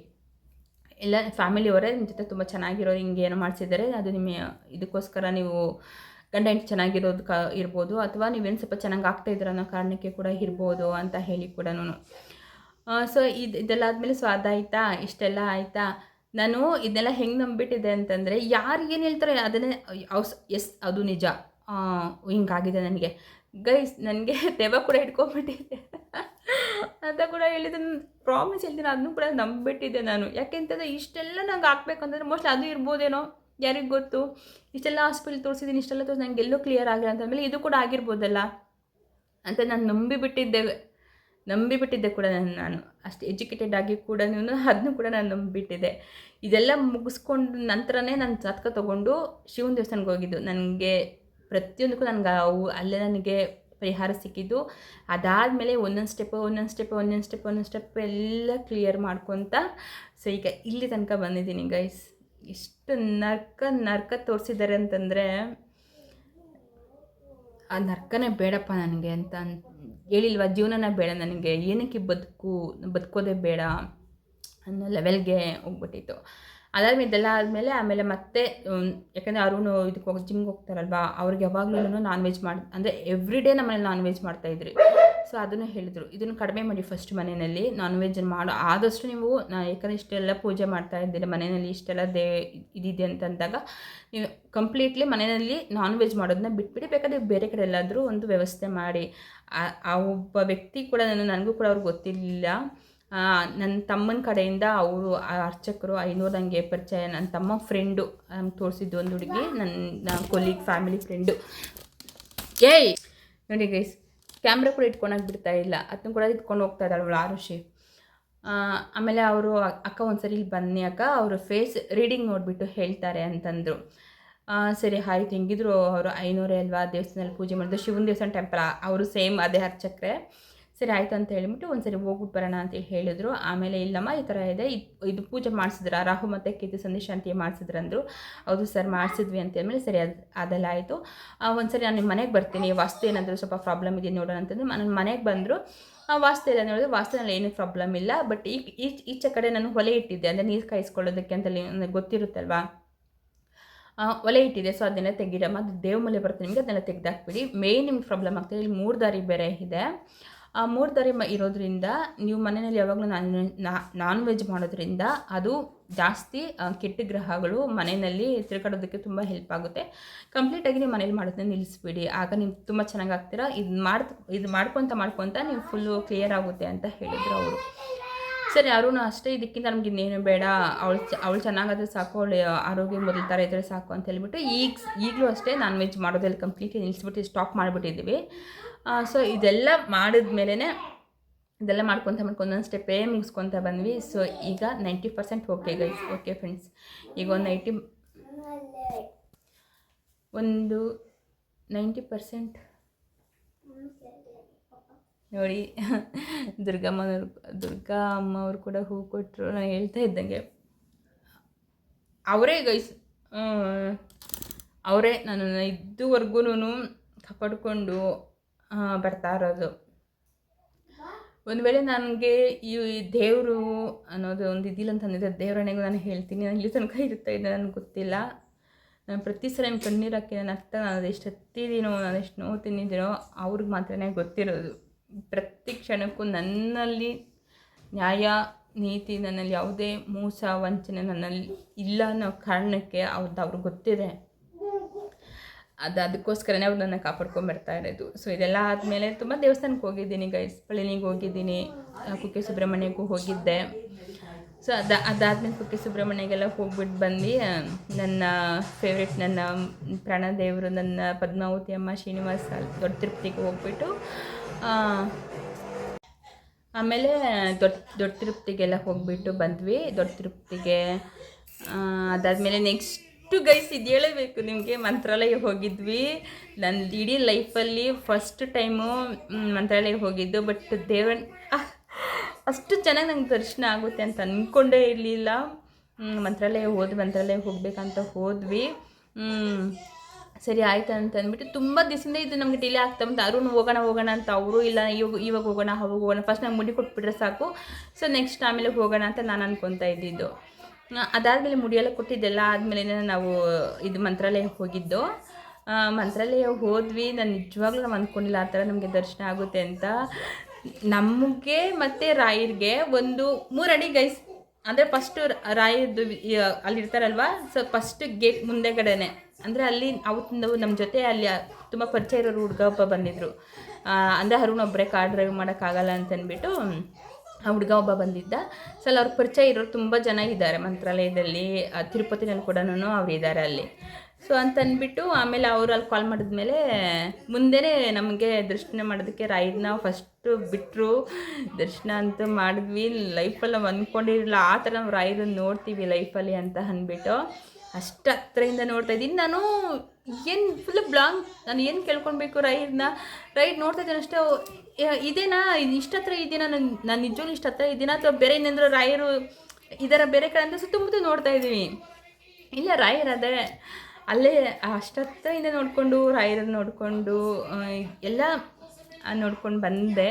ಎಲ್ಲ ಫ್ಯಾಮಿಲಿಯವರೇ ನಿಮ್ಮ ಜೊತೆ ತುಂಬ ಚೆನ್ನಾಗಿರೋರು ಹಿಂಗೆ ಏನೋ ಮಾಡಿಸಿದ್ದಾರೆ, ಅದು ನಿಮ್ಮ ಇದಕ್ಕೋಸ್ಕರ ನೀವು ಗಂಡ ಹೆಂಡತಿ ಚೆನ್ನಾಗಿರೋದು ಇರ್ಬೋದು, ಅಥವಾ ನೀವೇನು ಸ್ವಲ್ಪ ಚೆನ್ನಾಗಿ ಆಗ್ತಾಯಿದ್ದೀರ ಅನ್ನೋ ಕಾರಣಕ್ಕೆ ಕೂಡ ಇರ್ಬೋದು ಅಂತ ಹೇಳಿ ಕೂಡ. ಸೊ ಇದೆಲ್ಲ ಆದಮೇಲೆ ಸೊ ಅದಾಯಿತಾ, ಇಷ್ಟೆಲ್ಲ ಆಯಿತಾ. ನಾನು ಇದನ್ನೆಲ್ಲ ಹೆಂಗೆ ನಂಬಿಟ್ಟಿದ್ದೆ ಅಂತಂದರೆ, ಯಾರು ಏನು ಹೇಳ್ತಾರೆ ಅದನ್ನೇ ಎಸ್ ಅದು ನಿಜ, ಹಿಂಗಾಗಿದೆ ನನಗೆ ಗೈಸ್, ನನಗೆ ದೆವ್ವ ಕೂಡ ಇಟ್ಕೊಂಡ್ಬಿಟ್ಟಿದ್ದೆ ಅಂತ ಕೂಡ ಹೇಳಿದ್ದೆ. ಪ್ರಾಮಿಸ್ ಹೇಳ್ತೀನಿ, ಅದನ್ನು ಕೂಡ ನಂಬಿಟ್ಟಿದ್ದೆ ನಾನು. ಯಾಕೆಂತಂದರೆ ಇಷ್ಟೆಲ್ಲ ನಂಗೆ ಹಾಕ್ಬೇಕಂತಂದರೆ ಮೋಸ್ಟ್ಲಿ ಅದು ಇರ್ಬೋದೇನೋ, ಯಾರಿಗೆ ಗೊತ್ತು. ಇಷ್ಟೆಲ್ಲ ಹಾಸ್ಪಿಟಲ್ ತೋರಿಸಿದ್ದೀನಿ, ಇಷ್ಟೆಲ್ಲ ತೋರಿಸಿ ನನಗೆ ಎಲ್ಲೂ ಕ್ಲಿಯರ್ ಆಗಿಲ್ಲ ಅಂತಂದಮೇಲೆ ಇದು ಕೂಡ ಆಗಿರ್ಬೋದಲ್ಲ ಅಂತ ನಾನು ನಂಬಿಬಿಟ್ಟಿದ್ದೆ ಕೂಡ. ನಾನು ಅಷ್ಟು ಎಜುಕೇಟೆಡ್ ಆಗಿ ಕೂಡ ಅದನ್ನು ಕೂಡ ನಾನು ನಂಬಿಬಿಟ್ಟಿದ್ದೆ. ಇದೆಲ್ಲ ಮುಗಿಸ್ಕೊಂಡು ನಂತರನೇ ನಾನು ಜಾತಕ ತೊಗೊಂಡು ಶಿವನ ದೇವಸ್ಥಾನಕ್ಕೆ ಹೋಗಿದ್ದು. ನನಗೆ ಪ್ರತಿಯೊಂದಕ್ಕೂ ನನಗೆ ಅಲ್ಲೇ ನನಗೆ ಪರಿಹಾರ ಸಿಕ್ಕಿದ್ದು. ಅದಾದಮೇಲೆ ಒಂದೊಂದು ಸ್ಟೆಪ್ ಎಲ್ಲ ಕ್ಲಿಯರ್ ಮಾಡ್ಕೊತ ಸೊ ಈಗ ಇಲ್ಲಿ ತನಕ ಬಂದಿದ್ದೀನಿ ಗೈಸ್. ಎಷ್ಟು ನರ್ಕ ತೋರಿಸಿದ್ದಾರೆ ಅಂತಂದರೆ, ಆ ನರ್ಕನೇ ಬೇಡಪ್ಪ ನನಗೆ ಅಂತ ಹೇಳಿಲ್ವ, ಜೀವನನೇ ಬೇಡ ನನಗೆ, ಏನಕ್ಕೆ ಬದುಕೋದೇ ಬೇಡ ಅನ್ನೋ ಲೆವೆಲ್ಗೆ ಹೋಗ್ಬಿಟ್ಟಿತ್ತು. ಅದಾದ್ಮೇಲೆ ಇದೆಲ್ಲ ಆಮೇಲೆ ಮತ್ತೆ ಯಾಕಂದರೆ ಅವರು ಇದಕ್ಕೆ ಜಿಮ್ಗೆ ಹೋಗ್ತಾರಲ್ವ, ಅವ್ರಿಗೆ ಯಾವಾಗಲೂ ನಾನ್ ವೆಜ್ ಅಂದರೆ ಎವ್ರಿ ಡೇ ನಮ್ಮನೇಲಿ ನಾನ್ ವೆಜ್ ಮಾಡ್ತಾಯಿದ್ರು. ಸೊ ಅದನ್ನು ಹೇಳಿದರು, ಇದನ್ನು ಕಡಿಮೆ ಮಾಡಿ ಫಸ್ಟ್ ಮನೆಯಲ್ಲಿ ನಾನ್ ವೆಜ್ ಆದಷ್ಟು ನೀವು ಯಾಕಂದರೆ ಇಷ್ಟೆಲ್ಲ ಪೂಜೆ ಮಾಡ್ತಾ ಇದ್ದೀರ ಮನೆಯಲ್ಲಿ, ಇಷ್ಟೆಲ್ಲ ಇದಿದೆ ಅಂತಂದಾಗ ನೀವು ಕಂಪ್ಲೀಟ್ಲಿ ಮನೆಯಲ್ಲಿ ನಾನ್ ವೆಜ್ ಮಾಡೋದನ್ನ ಬಿಟ್ಬಿಡಿ, ಬೇಕಾದರೆ ಬೇರೆ ಕಡೆ ಎಲ್ಲಾದರೂ ಒಂದು ವ್ಯವಸ್ಥೆ ಮಾಡಿ. ಆ ಒಬ್ಬ ವ್ಯಕ್ತಿ ಕೂಡ ನನಗೂ ಕೂಡ ಅವ್ರಿಗೆ ಗೊತ್ತಿರಲಿಲ್ಲ. ನನ್ನ ತಮ್ಮನ ಕಡೆಯಿಂದ ಅವರು ಅರ್ಚಕರು 500 ನನಗೆ ಪರಿಚಯ. ನನ್ನ ತಮ್ಮ ಫ್ರೆಂಡು ನಮ್ಗೆ ತೋರಿಸಿದ್ದು ಒಂದು ಹುಡುಗಿ, ನನ್ನ ಕೊಲೀಗ್ ಫ್ಯಾಮಿಲಿ ಫ್ರೆಂಡು. ನೋಡಿ ಗೈಸ್, ಕ್ಯಾಮ್ರಾ ಕೂಡ ಇಟ್ಕೊಳಕ್ಕೆ ಬಿಡ್ತಾ ಇಲ್ಲ, ಅದನ್ನು ಕೂಡ ಇಟ್ಕೊಂಡು ಹೋಗ್ತಾ ಇದ್ದಾಳವಳು ಆರುಷಿ. ಆಮೇಲೆ ಅವರು ಅಕ್ಕ ಒಂದ್ಸರಿ ಇಲ್ಲಿ ಬನ್ನಿ ಅಕ್ಕ, ಅವರು ಫೇಸ್ ರೀಡಿಂಗ್ ನೋಡಿಬಿಟ್ಟು ಹೇಳ್ತಾರೆ ಅಂತಂದರು. ಸರಿ ಆಯ್ತು, ಹೆಂಗಿದ್ರು ಅವರು 500 ಅಲ್ವಾ, ದೇವಸ್ಥಾನದಲ್ಲಿ ಪೂಜೆ ಮಾಡಿದ್ರು, ಶಿವನ ದೇವಸ್ಥಾನ ಟೆಂಪಲ್, ಅವರು ಸೇಮ್ ಅದೇ ಅರ್ಚಕ್ರೆ. ಸರಿ ಆಯಿತು ಅಂತ ಹೇಳಿಬಿಟ್ಟು ಒಂದು ಸರಿ ಹೋಗ್ಬಿಟ್ಟು ಬರೋಣ ಅಂತೇಳಿ ಹೇಳಿದ್ರು. ಆಮೇಲೆ ಇಲ್ಲಮ್ಮ ಈ ಥರ ಇದೆ, ಇದು ಪೂಜೆ ಮಾಡಿಸಿದ್ರ, ರಾಹು ಮತ್ತು ಕೇತು ಸಂದೇಶ ಅಂತ ಮಾಡಿಸಿದ್ರಂದರು. ಹೌದು ಸರ್ ಮಾಡಿಸಿದ್ವಿ ಅಂತೇಳ್ಮೇಲೆ ಸರಿ ಅದೆಲ್ಲ ಆಯಿತು. ಒಂದು ಸರಿ ನಾನು ನಿಮ್ಮ ಮನೆಗೆ ಬರ್ತೀನಿ, ವಾಸ್ತು ಏನಾದರೂ ಸ್ವಲ್ಪ ಪ್ರಾಬ್ಲಮ್ ಇದೆ ನೋಡೋಣ ಅಂತಂದರೆ ನನ್ನ ಮನೆಗೆ ಬಂದರು. ವಾಸ್ತು ಎಲ್ಲ ನೋಡಿದ್ರೆ ವಾಸ್ತುನಲ್ಲಿ ಏನೂ ಪ್ರಾಬ್ಲಮ್ ಇಲ್ಲ, ಬಟ್ ಈಚೆ ಕಡೆ ನಾನು ಒಲೆ ಇಟ್ಟಿದ್ದೆ, ಅಂದರೆ ನೀರು ಕಾಯಿಸ್ಕೊಳ್ಳೋದಕ್ಕೆ ಅಂತೇಳಿ ನನಗೆ ಗೊತ್ತಿರುತ್ತಲ್ವಾ, ಒಲೆ ಇಟ್ಟಿದೆ. ಸೊ ಅದನ್ನೆಲ್ಲ ತೆಗೀರಮ್ಮ, ಅದು ದೇವಮಲೆ ಬರುತ್ತೆ ನಿಮಗೆ, ಅದನ್ನೆಲ್ಲ ತೆಗೆದಾಕ್ಬಿಡಿ. ಮೇಯ್ನ್ ನಿಮ್ಗೆ ಪ್ರಾಬ್ಲಮ್ ಆಗ್ತದೆ, ಇಲ್ಲಿ 3 ದಾರಿ ಬೇರೆ ಇದೆ. ಆ 3 ದಾರಿ ಇರೋದ್ರಿಂದ ನೀವು ಮನೆಯಲ್ಲಿ ಯಾವಾಗಲೂ ನಾನ್ ವೆಜ್ ಮಾಡೋದ್ರಿಂದ ಅದು ಜಾಸ್ತಿ ಕೆಟ್ಟ ಗ್ರಹಗಳು ಮನೆಯಲ್ಲಿ ತಿರ್ಗಾಡೋದಕ್ಕೆ ತುಂಬ ಹೆಲ್ಪ್ ಆಗುತ್ತೆ. ಕಂಪ್ಲೀಟಾಗಿ ನೀವು ಮನೇಲಿ ಮಾಡೋದನ್ನ ನಿಲ್ಲಿಸ್ಬಿಡಿ, ಆಗ ನೀವು ತುಂಬ ಚೆನ್ನಾಗಿ ಆಗ್ತೀರಾ. ಇದು ಮಾಡ್ಕೊತ ನೀವು ಫುಲ್ಲು ಕ್ಲಿಯರ್ ಆಗುತ್ತೆ ಅಂತ ಹೇಳಿದರು ಅವರು. ಸರಿ ಅವರು ಅಷ್ಟೇ, ಇದಕ್ಕಿಂತ ನಮ್ಗೆ ಇನ್ನೇನು ಬೇಡ, ಅವಳು ಚೆನ್ನಾಗಾದರೆ ಸಾಕು, ಅವಳು ಆರೋಗ್ಯ ಮೊದಲು ಥರ ಇದ್ದರೆ ಸಾಕು ಅಂತ ಹೇಳಿಬಿಟ್ಟು ಈಗಲೂ ಅಷ್ಟೇ ನಾನ್ ವೆಜ್ ಮಾಡೋದ್ರಲ್ಲಿ ಕಂಪ್ಲೀಟ್ಲಿ ನಿಲ್ಲಿಸ್ಬಿಟ್ಟು ಸ್ಟಾಪ್ ಮಾಡಿಬಿಟ್ಟಿದ್ದೀವಿ. ಸೊ ಇದೆಲ್ಲ ಮಾಡಿದ್ಮೇಲೆ ಇದೆಲ್ಲ ಮಾಡ್ಕೊತ ಒಂದೊಂದು ಸ್ಟೆಪ್ಪೇ ಮುಗಿಸ್ಕೊತ ಬಂದ್ವಿ. ಸೊ ಈಗ 90% ಓಕೆ ಗೈಸ್, ಓಕೆ ಫ್ರೆಂಡ್ಸ್. ಈಗ ಒಂದು 90% ನೋಡಿ. ದುರ್ಗಾ ಅಮ್ಮವ್ರು ಕೂಡ ಹೂ ಕೊಟ್ಟರು. ನಾನು ಹೇಳ್ತಾ ಇದ್ದಂಗೆ ಅವರೇ ಗೈಸ್, ಅವರೇ ನಾನು ಇದುವರೆಗೂ ಕಾಪಾಡಿಕೊಂಡು ಬರ್ತಾ ಇರೋದು. ಒಂದು ವೇಳೆ ನನಗೆ ಈ ದೇವರು ಅನ್ನೋದು ಒಂದು ಇದಿಲ್ಲ ಅಂತಂದಿದ್ದೆ, ದೇವರಣೆಗೂ ನಾನು ಹೇಳ್ತೀನಿ, ನಾನು ಇಲ್ಲಿ ತನಕ ಇರ್ತಾ ಇದ್ದೆ ನನಗೆ ಗೊತ್ತಿಲ್ಲ. ನಾನು ಪ್ರತಿ ಸಲ ನನ್ನ ಕಣ್ಣೀರು ಹಾಕಿ ನಾನು ನಾನು ಎಷ್ಟು ಹತ್ತಿದ್ದೀನೋ, ನಾನು ಎಷ್ಟು ನೋವು ತಿಂದಿದ್ದೀನೋ ಅವ್ರಿಗೆ ಮಾತ್ರನೇ ಗೊತ್ತಿರೋದು. ಪ್ರತಿ ಕ್ಷಣಕ್ಕೂ ನನ್ನಲ್ಲಿ ನ್ಯಾಯ ನೀತಿ, ನನ್ನಲ್ಲಿ ಯಾವುದೇ ಮೋಸ ವಂಚನೆ ನನ್ನಲ್ಲಿ ಇಲ್ಲ ಅನ್ನೋ ಕಾರಣಕ್ಕೆ ಅವ್ರಿಗೆ ಗೊತ್ತಿದೆ. ಅದಕ್ಕೋಸ್ಕರನೇ ಅವ್ರು ನನ್ನ ಕಾಪಾಡ್ಕೊಂಬರ್ತಾ ಇರೋದು. ಸೊ ಇದೆಲ್ಲ ಆದಮೇಲೆ ತುಂಬ ದೇವಸ್ಥಾನಕ್ಕೆ ಹೋಗಿದ್ದೀನಿ ಗೈಸ್, ಪಳನಿಗೆ ಹೋಗಿದ್ದೀನಿ, ಕುಕ್ಕೆ ಸುಬ್ರಹ್ಮಣ್ಯಕ್ಕೂ ಹೋಗಿದ್ದೆ. ಸೊ ಅದಾದಮೇಲೆ ಕುಕ್ಕೆ ಸುಬ್ರಹ್ಮಣ್ಯಗೆಲ್ಲ ಹೋಗ್ಬಿಟ್ಟು ಬಂದು ನನ್ನ ಫೇವ್ರೆಟ್, ನನ್ನ ಪ್ರಾಣದೇವರು, ನನ್ನ ಪದ್ಮಾವತಿ ಅಮ್ಮ, ಶ್ರೀನಿವಾಸ, ದೊಡ್ಡ ತಿರುಪತಿಗೆ ಹೋಗ್ಬಿಟ್ಟು ಆಮೇಲೆ ದೊಡ್ಡ ತಿರುಪತಿಗೆಲ್ಲ ಹೋಗಿಬಿಟ್ಟು ಬಂದ್ವಿ. ದೊಡ್ಡ ತಿರುಪತಿಗೆ ಅದಾದಮೇಲೆ ನೆಕ್ಸ್ಟು ಗೈಸ್ ಇದು ಹೇಳಬೇಕು ನಿಮಗೆ, ಮಂತ್ರಾಲಯ ಹೋಗಿದ್ವಿ. ನನ್ನ ಇಡೀ ಲೈಫಲ್ಲಿ ಫಸ್ಟ್ ಟೈಮು ಮಂತ್ರಾಲಯ ಹೋಗಿದ್ದು. ಬಟ್ ದೇವರನ್ನ ಅಷ್ಟು ಚೆನ್ನಾಗಿ ನಂಗೆ ದರ್ಶನ ಆಗುತ್ತೆ ಅಂತ ಅಂದ್ಕೊಂಡೇ ಇರಲಿಲ್ಲ. ಮಂತ್ರಾಲಯ ಹೋಗ್ಬೇಕಂತ ಹೋದ್ವಿ. ಸರಿ ಆಯ್ತು ಅಂತ ಅಂದ್ಬಿಟ್ಟು ತುಂಬ ದಿವಸದಿಂದ ಇದು ನಮಗೆ ಡಿಲೇ ಆಗ್ತಾ ಬಂತು. ಅರುಣ್ ಹೋಗೋಣ ಅಂತ, ಅವರು ಇಲ್ಲ ಇವಾಗ ಹೋಗೋಣ, ಅವಾಗ ಹೋಗೋಣ, ಫಸ್ಟ್ ನಂಗೆ ಮುಡಿ ಕೊಟ್ಬಿಟ್ರೆ ಸಾಕು, ಸೊ ನೆಕ್ಸ್ಟ್ ಆಮೇಲೆ ಹೋಗೋಣ ಅಂತ ನಾನು ಅನ್ಕೊತಾ ಇದ್ದಿದ್ದು. ಅದಾದಮೇಲೆ ಮುಡಿಯೆಲ್ಲ ಕೊಟ್ಟಿದ್ದೆಲ್ಲ ಆದಮೇಲೆ ನಾವು ಇದು ಮಂತ್ರಾಲಯಕ್ಕೆ ಹೋಗಿದ್ದು. ಮಂತ್ರಾಲಯ ಹೋದ್ವಿ. ನಾನು ನಿಜವಾಗ್ಲೂ ನಾವು ಅಂದ್ಕೊಂಡಿಲ್ಲ ಆ ಥರ ನಮಗೆ ದರ್ಶನ ಆಗುತ್ತೆ ಅಂತ. ನಮಗೆ ಮತ್ತು ರಾಯರಿಗೆ ಒಂದು 3 ಅಡಿ ಗೈಸ್. ಅಂದರೆ ಫಸ್ಟು ರಾಯರದ್ದು ಅಲ್ಲಿರ್ತಾರಲ್ವ, ಸೊ ಫಸ್ಟ್ ಗೇಟ್ ಮುಂದೆಗಡೆನೆ. ಅಂದರೆ ಅಲ್ಲಿ ಅವತ್ತು ನಮ್ಮ ಜೊತೆ ಅಲ್ಲಿ ತುಂಬ ಪರಿಚಯ ಇರೋರು ಹುಡುಗ ಒಬ್ಬ ಬಂದಿದ್ದರು. ಅಂದರೆ ಅರುಣ್ ಒಬ್ಬರೇ ಕಾರ್ ಡ್ರೈವ್ ಮಾಡೋಕ್ಕಾಗಲ್ಲ ಅಂತಂದ್ಬಿಟ್ಟು ಆ ಹುಡುಗ ಒಬ್ಬ ಬಂದಿದ್ದ. ಸೊ ಅಲ್ಲಿ ಅವ್ರ ಪರಿಚಯ ಇರೋರು ತುಂಬ ಜನ ಇದ್ದಾರೆ ಮಂತ್ರಾಲಯದಲ್ಲಿ. ತಿರುಪತಿನಲ್ಲಿ ಕೂಡ ಅವ್ರು ಇದ್ದಾರೆ ಅಲ್ಲಿ. ಸೊ ಅಂತಂದ್ಬಿಟ್ಟು ಆಮೇಲೆ ಅವರು ಅಲ್ಲಿ ಕಾಲ್ ಮಾಡಿದ್ಮೇಲೆ ಮುಂದೆನೇ ನಮಗೆ ದರ್ಶನ ಮಾಡೋದಕ್ಕೆ ರಾಯರನ್ನ ಫಸ್ಟು ಬಿಟ್ಟರು. ದರ್ಶನ ಅಂತೂ ಮಾಡಿದ್ವಿ. ಲೈಫಲ್ಲಿ ನಾವು ಅಂದ್ಕೊಂಡಿರಲಿಲ್ಲ ಆ ಥರ ನಾವು ರಾಯರನ್ನ ನೋಡ್ತೀವಿ ಲೈಫಲ್ಲಿ ಅಂತ ಅಂದ್ಬಿಟ್ಟು ಅಷ್ಟು ಹತ್ರದಿಂದ ನೋಡ್ತಾ ಇದ್ದೀನಿ. ನಾನು ಏನು ಫುಲ್ ಬ್ಲಾಂಕ್, ನಾನು ಏನು ಕೇಳ್ಕೊಳ್ಬೇಕು ರಾಯರನ್ನ ನೋಡ್ತಾ ಇದ್ದೀನಿ ಅಷ್ಟೇ. ಇದೇನಾ ಇಷ್ಟು ಹತ್ರ ಇದೀನಾ, ನಾನು ನಿಜವಾಗ್ಲೂ ಇಷ್ಟು ಹತ್ರ ಇದ್ದೀನಾ ಅಥವಾ ಬೇರೆ ಇನ್ನೇಂದ್ರೂ ರಾಯರು ಇದರ ಬೇರೆ ಕಡೆ ಅಂತ ಸುತ್ತಮುತ್ತ ನೋಡ್ತಾ ಇದ್ದೀವಿ. ಇಲ್ಲ ರಾಯರದೇ ಅಲ್ಲೇ ಅಷ್ಟತ್ತಿಂದ ನೋಡಿಕೊಂಡು ರಾಯರನ್ನು ನೋಡಿಕೊಂಡು ಎಲ್ಲ ನೋಡ್ಕೊಂಡು ಬಂದೆ.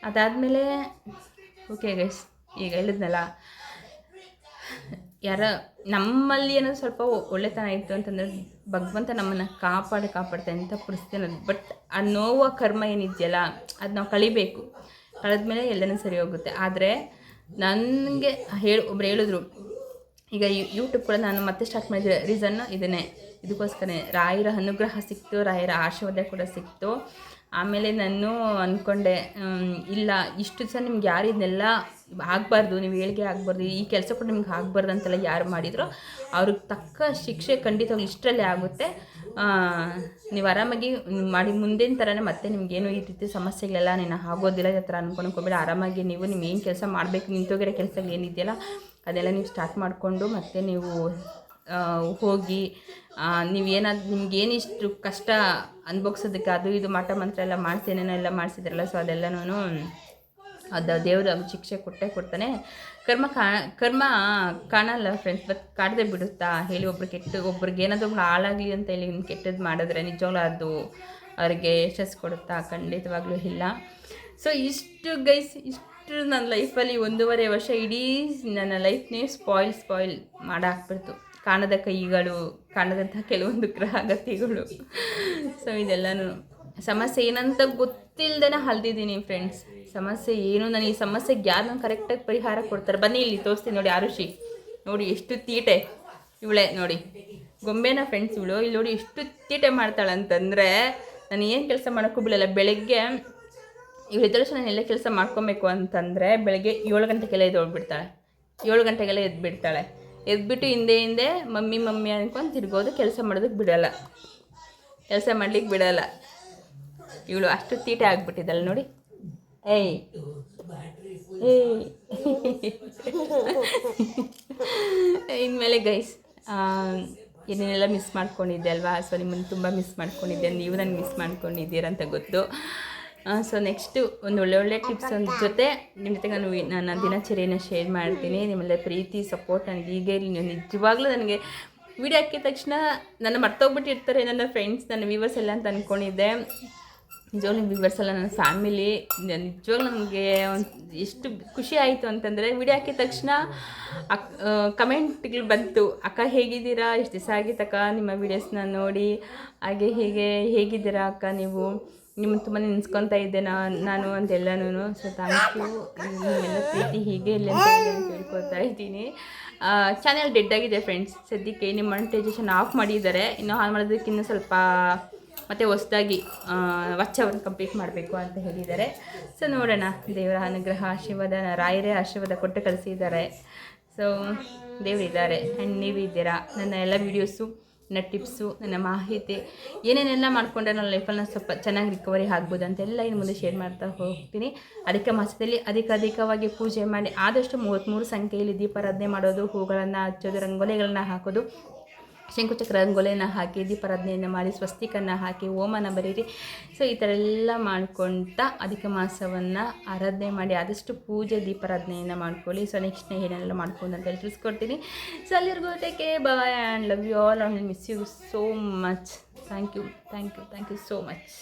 ಅದಾದಮೇಲೆ ಓಕೆ ಗೈಸ್, ಈಗ ಹೇಳಿದ್ನಲ್ಲ ನಮ್ಮಲ್ಲಿ ಏನೋ ಸ್ವಲ್ಪ ಒಳ್ಳೆತನ ಇತ್ತು ಅಂತಂದರೆ ಭಗವಂತ ನಮ್ಮನ್ನು ಕಾಪಾಡ್ತಾ ಅಂತ ಪರಿಸ್ಥಿತಿ ಅನ್ನೋದು. ಬಟ್ ಆ ನೋವು ಕರ್ಮ ಏನಿದೆಯಲ್ಲ ಅದು ನಾವು ಕಳಿಬೇಕು. ಕಳೆದ್ಮೇಲೆ ಎಲ್ಲನೂ ಸರಿ ಹೋಗುತ್ತೆ. ಆದರೆ ನನಗೆ ಒಬ್ರು ಹೇಳಿದ್ರು, ಈಗ ಯೂಟ್ಯೂಬ್ ಕೂಡ ನಾನು ಮತ್ತೆ ಸ್ಟಾರ್ಟ್ ಮಾಡಿದ್ದೆ. ರೀಸನ್ನು ಇದಕ್ಕೋಸ್ಕರನೇ ರಾಯರ ಅನುಗ್ರಹ ಸಿಕ್ತು, ರಾಯರ ಆಶೀರ್ವಾದ ಕೂಡ ಸಿಕ್ತು. ಆಮೇಲೆ ನಾನು ಅಂದ್ಕೊಂಡೆ, ಇಲ್ಲ ಇಷ್ಟು ದಿವಸ ನಿಮ್ಗೆ ಯಾರು ಇದನ್ನೆಲ್ಲ ಆಗಬಾರ್ದು, ನೀವು ಹೇಳಿಕೆ ಆಗಬಾರ್ದು, ಈ ಕೆಲಸ ಕೂಡ ನಿಮ್ಗೆ ಆಗಬಾರ್ದು ಅಂತೆಲ್ಲ ಯಾರು ಮಾಡಿದ್ರು ಅವ್ರಿಗೆ ತಕ್ಕ ಶಿಕ್ಷೆ ಖಂಡಿತವಾಗಿ ಇಷ್ಟರಲ್ಲೇ ಆಗುತ್ತೆ. ನೀವು ಆರಾಮಾಗಿ ಮಾಡಿ ಮುಂದಿನ ಥರನೇ ಮತ್ತೆ ನಿಮಗೇನು ಈ ರೀತಿ ಸಮಸ್ಯೆಗಳೆಲ್ಲ ನೀನು ಆಗೋದಿಲ್ಲ ಈ ಥರ ಅಂದ್ಕೊಳ್ಕೋಬೇಡ. ಆರಾಮಾಗಿ ನೀವು ಏನು ಕೆಲಸ ಮಾಡಬೇಕು, ನಿಂತೋಗಿರೋ ಕೆಲಸಗಳು ಏನಿದೆಯಲ್ಲ ಅದೆಲ್ಲ ನೀವು ಸ್ಟಾರ್ಟ್ ಮಾಡಿಕೊಂಡು ಮತ್ತೆ ನೀವು ಹೋಗಿ ನೀವೇನಾದ್ರು ನಿಮ್ಗೇನಿಷ್ಟು ಕಷ್ಟ ಅನುಭವಿಸೋದಕ್ಕೆ ಅದು ಇದು ಮಾಟ ಮಂತ್ರ ಎಲ್ಲ ಮಾಡಿಸಿ ಎಲ್ಲ ಮಾಡಿಸಿದ್ರಲ್ಲ, ಸೊ ಅದೆಲ್ಲನೂ ಅದು ದೇವರು ಶಿಕ್ಷೆ ಕೊಡ್ತಾನೆ. ಕರ್ಮ ಕಾಣಲ್ಲ ಫ್ರೆಂಡ್ಸ್, ಬಟ್ ಕಾಡದೆ ಬಿಡುತ್ತಾ ಹೇಳಿ. ಒಬ್ರಿಗೆ ಏನಾದರೂ ಹಾಳಾಗಲಿ ಅಂತ ಹೇಳಿ ಕೆಟ್ಟದ್ದು ಮಾಡಿದ್ರೆ ನಿಜವಾಗ್ಲೂ ಅದು ಅವ್ರಿಗೆ ಯಶಸ್ಸು ಕೊಡುತ್ತಾ? ಖಂಡಿತವಾಗ್ಲೂ ಇಲ್ಲ. ಸೊ ಇಷ್ಟು ಗೈಸ್, ಇಷ್ಟು ನನ್ನ ಲೈಫಲ್ಲಿ 1.5 ವರ್ಷ ಇಡೀ ನನ್ನ ಲೈಫ್ನೇ ಸ್ಪಾಯ್ಲ್ ಮಾಡಾಕ್ಬಿಡ್ತು. ಕಾಣದ ಕೈಗಳು, ಕಾಣದಂಥ ಕೆಲವೊಂದು ಗ್ರಹಗತಿಗಳು. ಸೊ ಇದೆಲ್ಲನೂ ಸಮಸ್ಯೆ ಏನಂತ ಗೊತ್ತಿಲ್ಲದೇ ಹಲ್ದಿದ್ದೀನಿ ಫ್ರೆಂಡ್ಸ್. ಸಮಸ್ಯೆ ಏನು, ನಾನು ಈ ಸಮಸ್ಯೆಗೆ ಯಾರು ನಾನು ಕರೆಕ್ಟಾಗಿ ಪರಿಹಾರ ಕೊಡ್ತಾರೆ? ಬನ್ನಿ ಇಲ್ಲಿ ತೋರಿಸ್ತೀನಿ ನೋಡಿ. ಆರುಷಿ ನೋಡಿ ಎಷ್ಟು ತೀಟೆ ಇವಳೆ, ನೋಡಿ ಗೊಂಬೆನ ಫ್ರೆಂಡ್ಸ್ ಇವಳು. ಇಲ್ಲಿ ನೋಡಿ ಎಷ್ಟು ತೀಟೆ ಮಾಡ್ತಾಳೆ ಅಂತಂದರೆ ನಾನು ಏನು ಕೆಲಸ ಮಾಡೋಕ್ಕೂ ಬಿಡಲ್ಲ. ಬೆಳಗ್ಗೆ ಇವಳು ಎದ್ದಷ್ಟು ನಾನು ಎಲ್ಲ ಕೆಲಸ ಮಾಡ್ಕೊಬೇಕು ಅಂತಂದರೆ ಬೆಳಗ್ಗೆ 7 ಗಂಟೆಗೆಲ್ಲ ಎದ್ದೋಗ್ಬಿಡ್ತಾಳೆ. 7 ಗಂಟೆಗೆಲ್ಲ ಎದ್ಬಿಡ್ತಾಳೆ. ಎದ್ಬಿಟ್ಟು ಹಿಂದೆ ಮಮ್ಮಿ ಅಂದ್ಕೊಂಡು ತಿರ್ಗೋದು. ಕೆಲಸ ಮಾಡೋದಕ್ಕೆ ಬಿಡಲ್ಲ, ಕೆಲಸ ಮಾಡ್ಲಿಕ್ಕೆ ಬಿಡಲ್ಲ. ಇವಳು ಅಷ್ಟು ತೀಟೆ ಆಗಿಬಿಟ್ಟಿದ್ದಲ್ಲ ನೋಡಿ. ಏಯ್ ಇನ್ಮೇಲೆ ಗೈಸ್ ಏನೇನೆಲ್ಲ ಮಿಸ್ ಮಾಡ್ಕೊಂಡಿದ್ದೆ ಅಲ್ವಾ? ಸೊ ನಿಮ್ಮನ್ನು ತುಂಬ ಮಿಸ್ ಮಾಡ್ಕೊಂಡಿದ್ದೆ, ನೀವು ನನಗೆ ಮಿಸ್ ಮಾಡ್ಕೊಂಡಿದ್ದೀರಂತ ಗೊತ್ತು. ಸೊ ನೆಕ್ಸ್ಟು ಒಂದು ಒಳ್ಳೆ ಟಿಪ್ಸ್ ಜೊತೆ ನಿಮ್ಮ ಜೊತೆಗೆ ನನ್ನ ದಿನಚರಿಯನ್ನು ಶೇರ್ ಮಾಡ್ತೀನಿ. ನಿಮ್ಮೆಲ್ಲ ಪ್ರೀತಿ ಸಪೋರ್ಟ್ ನನಗೆ ಹೀಗೆ ನಿಜವಾಗ್ಲೂ ನನಗೆ ವಿಡಿಯೋ ಹಾಕಿದ ತಕ್ಷಣ ನನ್ನ ಮರ್ತೋಗ್ಬಿಟ್ಟಿರ್ತಾರೆ ನನ್ನ ಫ್ರೆಂಡ್ಸ್, ನನ್ನ ವ್ಯೂವರ್ಸ್ ಎಲ್ಲ ಅಂತ ಅಂದ್ಕೊಂಡಿದ್ದೆ. ನಿಜವಾಗ್ಲೂ ವ್ಯೂವರ್ಸ್ ಎಲ್ಲ ನನ್ನ ಫ್ಯಾಮಿಲಿ. ನಿಜವಾಗ್ಲೂ ನನಗೆ ಎಷ್ಟು ಖುಷಿ ಆಯಿತು ಅಂತಂದರೆ ವಿಡಿಯೋ ಹಾಕಿದ ತಕ್ಷಣ ಕಮೆಂಟ್ಗಳು ಬಂತು. ಅಕ್ಕ ಹೇಗಿದ್ದೀರಾ, ಎಷ್ಟು ದಿವಸ ಆಗಿತ್ತಕ್ಕ ನಿಮ್ಮ ವೀಡಿಯೋಸ್ನ ನೋಡಿ, ಹಾಗೆ ಹೇಗಿದ್ದೀರಾ ಅಕ್ಕ, ನಿಮ್ಮನ್ನು ತುಂಬ ನೆನೆಸ್ಕೊತಾ ಇದ್ದೆ ನಾನು ಅಂತೆಲ್ಲನೂ. So thank you. ನಿಮ್ಮೆಲ್ಲ ಪ್ರೀತಿ ಹೀಗೆ ಇಲ್ಲ ಅಂತ ಕೇಳ್ಕೊತಾ ಇದ್ದೀನಿ. ಚಾನೆಲ್ ಡೆಡ್ ಆಗಿದೆ ಫ್ರೆಂಡ್ಸ್ ಸದ್ಯಕ್ಕೆ. ನಿಮ್ಮ ಮಾನಿಟೈಸೇಷನ್ ಆಫ್ ಮಾಡಿದ್ದಾರೆ. ಇನ್ನೂ ಆನ್ ಮಾಡೋದಕ್ಕೆ ಇನ್ನೂ ಸ್ವಲ್ಪ ಮತ್ತು ಹೊಸದಾಗಿ ವಾಚ್ ಕಂಪ್ಲೀಟ್ ಮಾಡಬೇಕು ಅಂತ ಹೇಳಿದ್ದಾರೆ. ಸೊ ನೋಡೋಣ, ದೇವರ ಅನುಗ್ರಹ ಆಶೀರ್ವಾದ, ರಾಯರೇ ಆಶೀರ್ವಾದ ಕೊಟ್ಟು ಕಳಿಸಿದ್ದಾರೆ. ಸೊ ದೇವರಿದ್ದಾರೆ ಆ್ಯಂಡ್ ನೀವಿದ್ದೀರಾ. ನನ್ನ ಎಲ್ಲ ವೀಡಿಯೋಸು, ನನ್ನ ಟಿಪ್ಸು, ನನ್ನ ಮಾಹಿತಿ ಏನೇನೆಲ್ಲ ಮಾಡಿಕೊಂಡ್ರೆ ನನ್ನ ಲೈಫಲ್ಲಿ ನಾನು ಸ್ವಲ್ಪ ಚೆನ್ನಾಗಿ ರಿಕವರಿ ಆಗ್ಬೋದು ಅಂತೆಲ್ಲ ಇನ್ನು ಮುಂದೆ ಶೇರ್ ಮಾಡ್ತಾ ಹೋಗ್ತೀನಿ. ಅಧಿಕ ಮಾಸದಲ್ಲಿ ಅಧಿಕವಾಗಿ ಪೂಜೆ ಮಾಡಿ ಆದಷ್ಟು 33 ಸಂಖ್ಯೆಯಲ್ಲಿ ದೀಪಾರಾಧನೆ ಮಾಡೋದು, ಹೂಗಳನ್ನು ಹಚ್ಚೋದು, ರಂಗೋಲಿಗಳನ್ನ ಹಾಕೋದು, ಶಂಕುಚಕ್ರ ರಂಗೋಲಿಯನ್ನು ಹಾಕಿ ದೀಪಾರಾಧನೆಯನ್ನು ಮಾಡಿ ಸ್ವಸ್ತಿಕನ್ನು ಹಾಕಿ ಓಮನ ಬರೀರಿ. ಸೊ ಈ ಥರ ಎಲ್ಲ ಮಾಡ್ಕೊಳ್ತಾ ಅಧಿಕ ಮಾಸವನ್ನು ಆರಾಧನೆ ಮಾಡಿ ಆದಷ್ಟು ಪೂಜೆ ದೀಪಾರಾಧನೆಯನ್ನು ಮಾಡ್ಕೊಳ್ಳಿ. ಸೊ ನೆಕ್ಸ್ಟ್ ಏನೆಲ್ಲ ಮಾಡ್ಕೊಂಡು ಅಂತ ಹೇಳಿ ತಿಳಿಸ್ಕೊಡ್ತೀನಿ. ಸೊ ಅಲ್ಲಿರ್ಗೋ take care, bye and love you all, and miss you so much. Thank you so much.